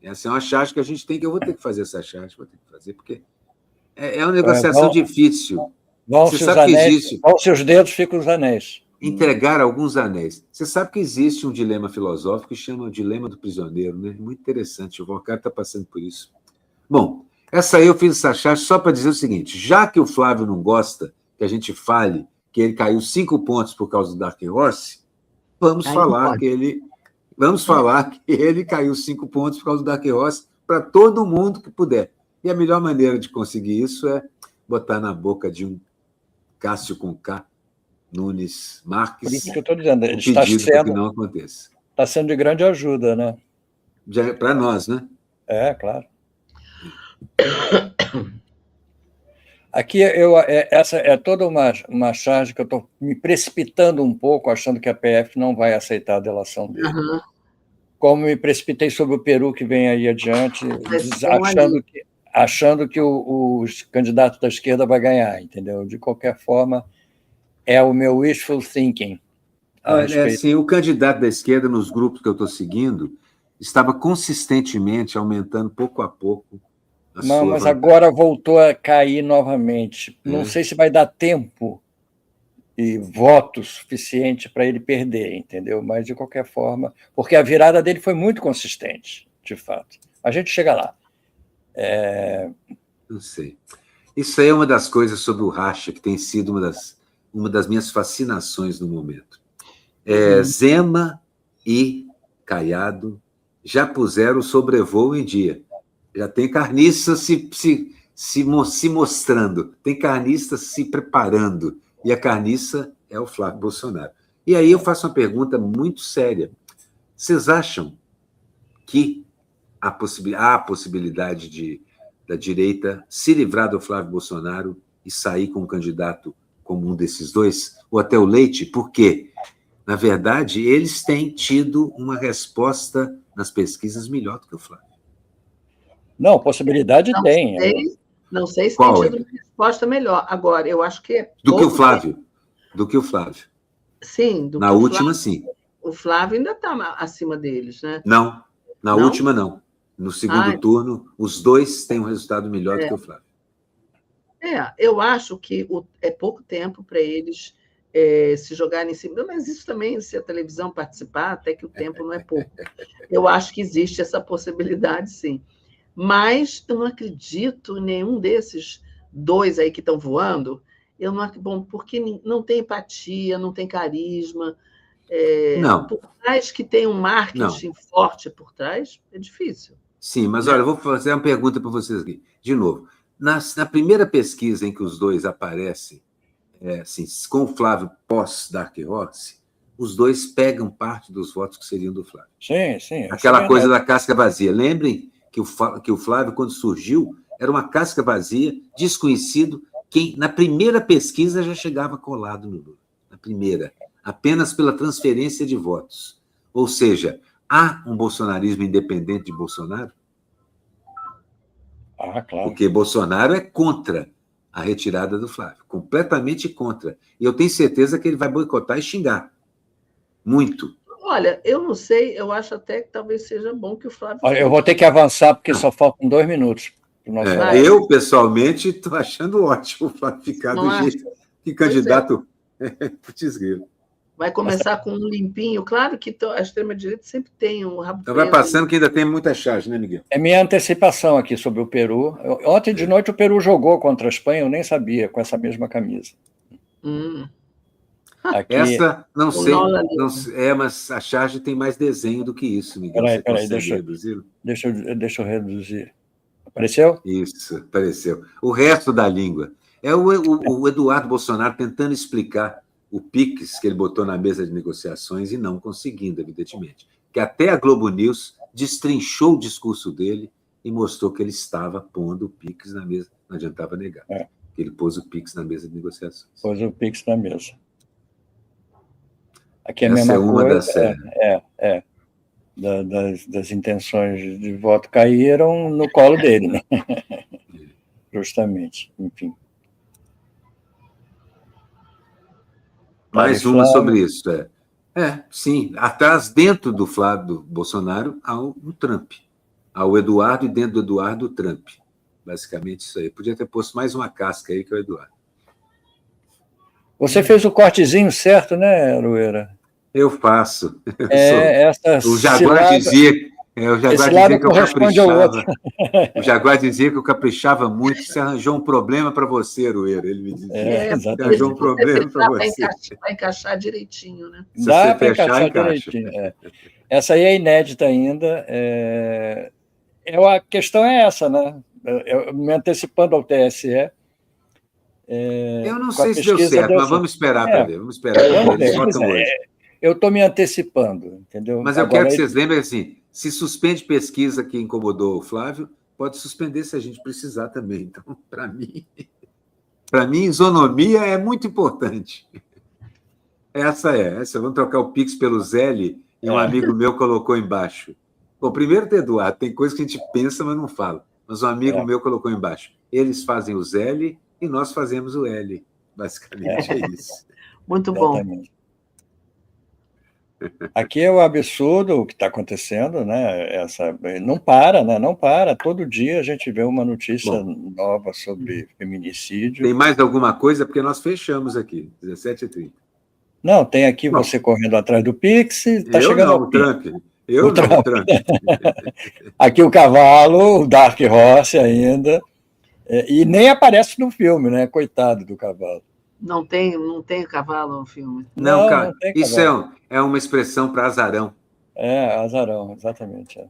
Essa é uma charge que a gente tem, que eu vou ter que fazer essa charge, porque é uma negociação difícil. Você sabe que existe... Vão seus dedos, ficam os anéis. Entregar alguns anéis. Você sabe que existe um dilema filosófico que chama o dilema do prisioneiro, né? Muito interessante, o Vocaro está passando por isso. Bom, eu fiz essa charge só para dizer o seguinte, já que o Flávio não gosta que a gente fale que ele caiu 5 pontos por causa do Dark Horse, vamos falar que ele caiu 5 pontos por causa do Dark Horse para todo mundo que puder. E a melhor maneira de conseguir isso é botar na boca de um Cássio com K, Nunes Marques. Por isso que eu estou dizendo, ele está sendo, que não aconteça. Está sendo de grande ajuda, né? Para nós, né? Claro. Aqui essa é toda uma charge que eu estou me precipitando um pouco, achando que a PF não vai aceitar a delação dele. Uhum. Como me precipitei sobre o Peru, que vem aí adiante, achando que os candidatos da esquerda vai ganhar, entendeu? De qualquer forma, é o meu wishful thinking. Assim, o candidato da esquerda, nos grupos que eu estou seguindo, estava consistentemente aumentando pouco a pouco. Não, mas agora voltou a cair novamente. Não sei se vai dar tempo e voto suficiente para ele perder, entendeu? Mas, de qualquer forma, porque a virada dele foi muito consistente, de fato. A gente chega lá. Não sei. Isso aí é uma das coisas sobre o racha, que tem sido uma das minhas fascinações no momento. Zema e Caiado já puseram o sobrevoo em dia. Já tem carniça se mostrando, tem carniça se preparando, e a carniça é o Flávio Bolsonaro. E aí eu faço uma pergunta muito séria. Vocês acham que há possibilidade da direita se livrar do Flávio Bolsonaro e sair com um candidato como um desses dois, ou até o Leite? Por quê? Na verdade, eles têm tido uma resposta nas pesquisas melhor do que o Flávio. Não, possibilidade tem. Não sei se tem tido uma resposta melhor. Agora, eu acho que é do que o Flávio. Do que o Flávio. Sim. Na última, sim. O Flávio ainda está acima deles, né? Não, na última, não. No segundo turno, os dois têm um resultado melhor do que o Flávio. Eu acho que é pouco tempo para eles se jogarem em cima. Mas isso também, se a televisão participar, até que o tempo não é pouco. Eu acho que existe essa possibilidade, sim. Mas eu não acredito em nenhum desses dois aí que estão voando. Eu não, bom, porque não tem empatia, não tem carisma. Não. Por trás que tem um marketing forte por trás, é difícil. Sim, mas olha, eu vou fazer uma pergunta para vocês aqui. De novo, na primeira pesquisa em que os dois aparecem, assim, com o Flávio pós-Dark Horse, os dois pegam parte dos votos que seriam do Flávio. Sim. Aquela coisa da casca vazia. Lembrem que o Flávio, quando surgiu, era uma casca vazia, desconhecido, quem na primeira pesquisa já chegava colado no Lula. Na primeira. Apenas pela transferência de votos. Ou seja, há um bolsonarismo independente de Bolsonaro? Claro. Porque Bolsonaro é contra a retirada do Flávio. Completamente contra. E eu tenho certeza que ele vai boicotar e xingar. Muito. Olha, eu não sei, eu acho até que talvez seja bom que o Flávio... Olha, eu vou ter que avançar, porque só faltam 2 minutos. Eu, pessoalmente, estou achando ótimo o Flávio ficar do jeito que candidato putz grilo. Vai começar com um limpinho. Claro que a extrema-direita sempre tem um rabo preso. Então vai passando que ainda tem muita charge, né, Miguel? É minha antecipação aqui sobre o Peru. Ontem de noite o Peru jogou contra a Espanha, eu nem sabia, com essa mesma camisa. Aqui... Essa, não sei, mas a charge tem mais desenho do que isso, Miguel. Peraí, deixa eu reduzir. Apareceu? Isso, apareceu. O resto da língua. É o Eduardo Bolsonaro tentando explicar o PIX que ele botou na mesa de negociações e não conseguindo, evidentemente. Que até a Globo News destrinchou o discurso dele e mostrou que ele estava pondo o PIX na mesa. Não adiantava negar. Que ele pôs o PIX na mesa de negociações. Pôs o PIX na mesa. Aqui é a mesma coisa. Das intenções de voto caíram no colo dele, né? Justamente, enfim. Mais uma sobre isso. Sim. Atrás, dentro do Flávio Bolsonaro, há o Trump. Há o Eduardo e dentro do Eduardo, o Trump. Basicamente isso aí. Podia ter posto mais uma casca aí, que é o Eduardo. Você fez o cortezinho certo, né, Aroeira? Eu faço. O Jaguar dizia que eu caprichava. O Jaguar dizia que eu caprichava muito. Você arranjou um problema para você, Aroeira. Ele me dizia. Exatamente. Arranjou um problema para você. Vai encaixar direitinho, né? Dá para encaixar direitinho. Essa aí é inédita ainda. A questão é essa, né? Me antecipando ao TSE. Eu não sei se deu certo, mas vamos esperar para ver. Vamos esperar para ver. Eles votam hoje. Eu estou me antecipando, entendeu? Mas eu quero que vocês lembrem assim, se suspende pesquisa que incomodou o Flávio, pode suspender se a gente precisar também. Então, para mim, isonomia é muito importante. Essa. Vamos trocar o Pix pelo Zeli, e um amigo meu colocou embaixo. Bom, primeiro, Eduardo, tem coisa que a gente pensa, mas não fala. Mas um amigo meu colocou embaixo. Eles fazem o Zeli e nós fazemos o L. Basicamente é isso. Muito bom. Exatamente. Aqui é o absurdo o que está acontecendo, né? Não para, né? Não para. Todo dia a gente vê uma notícia nova sobre feminicídio. Tem mais alguma coisa? Porque nós fechamos aqui, 17h30. Não, tem aqui você correndo atrás do Pix. Está chegando ao Trump. O Trump. Aqui o cavalo, o Dark Horse ainda. E nem aparece no filme, né? Coitado do cavalo. Não tem cavalo no filme. Não, cara, não tem isso cavalo. é uma expressão para azarão. Azarão, exatamente.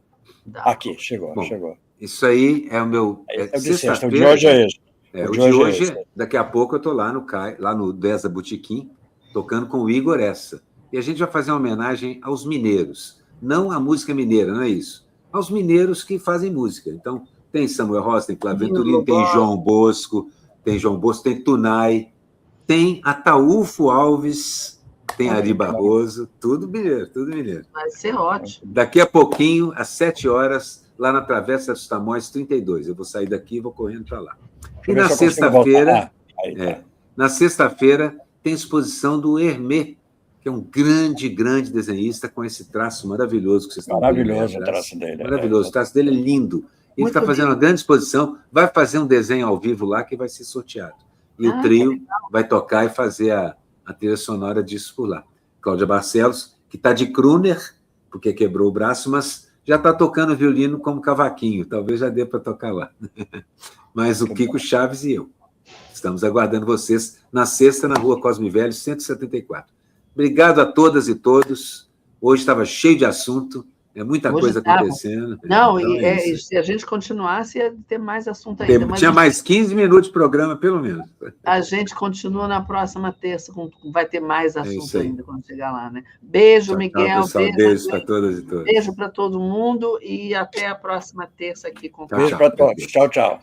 Aqui, chegou. Isso aí é o meu... sexta-feira. O de hoje é esse. O de hoje, daqui a pouco eu estou lá no 10 da Botequim, tocando com o Igor essa. E a gente vai fazer uma homenagem aos mineiros. Não à música mineira, não é isso. Aos mineiros que fazem música. Então, tem Samuel Rossi, tem Flávio Venturini, tem João Bosco, tem Tunai, tem Ataúfo Alves, tem Ari Barroso, tudo mineiro. Vai ser ótimo. Daqui a pouquinho, às 7 horas, lá na Travessa dos Tamoios 32. Eu vou sair daqui e vou correndo para lá. E na sexta-feira, tem exposição do Hermé, que é um grande desenhista com esse traço maravilhoso que vocês estão vendo. Maravilhoso o traço dele. Maravilhoso, o traço dele é lindo. Ele está fazendo uma grande exposição, vai fazer um desenho ao vivo lá que vai ser sorteado. E o trio vai tocar e fazer a trilha sonora disso por lá. Cláudia Barcelos, que está de crooner, porque quebrou o braço, mas já está tocando violino como cavaquinho. Talvez já dê para tocar lá. Mas o Kiko Chaves e eu. Estamos aguardando vocês na sexta, na Rua Cosme Velho, 174. Obrigado a todas e todos. Hoje estava cheio de assunto. Muita coisa acontecendo. Não, então se a gente continuasse, ia ter mais assunto ainda. Tinha mais 15 minutos de programa, pelo menos. A gente continua na próxima terça, vai ter mais assunto ainda quando chegar lá, né? Beijo, Miguel. Beijo para todas e todos. Beijo para todo mundo e até a próxima terça aqui com o Beijo para todos. Tchau. Tchau.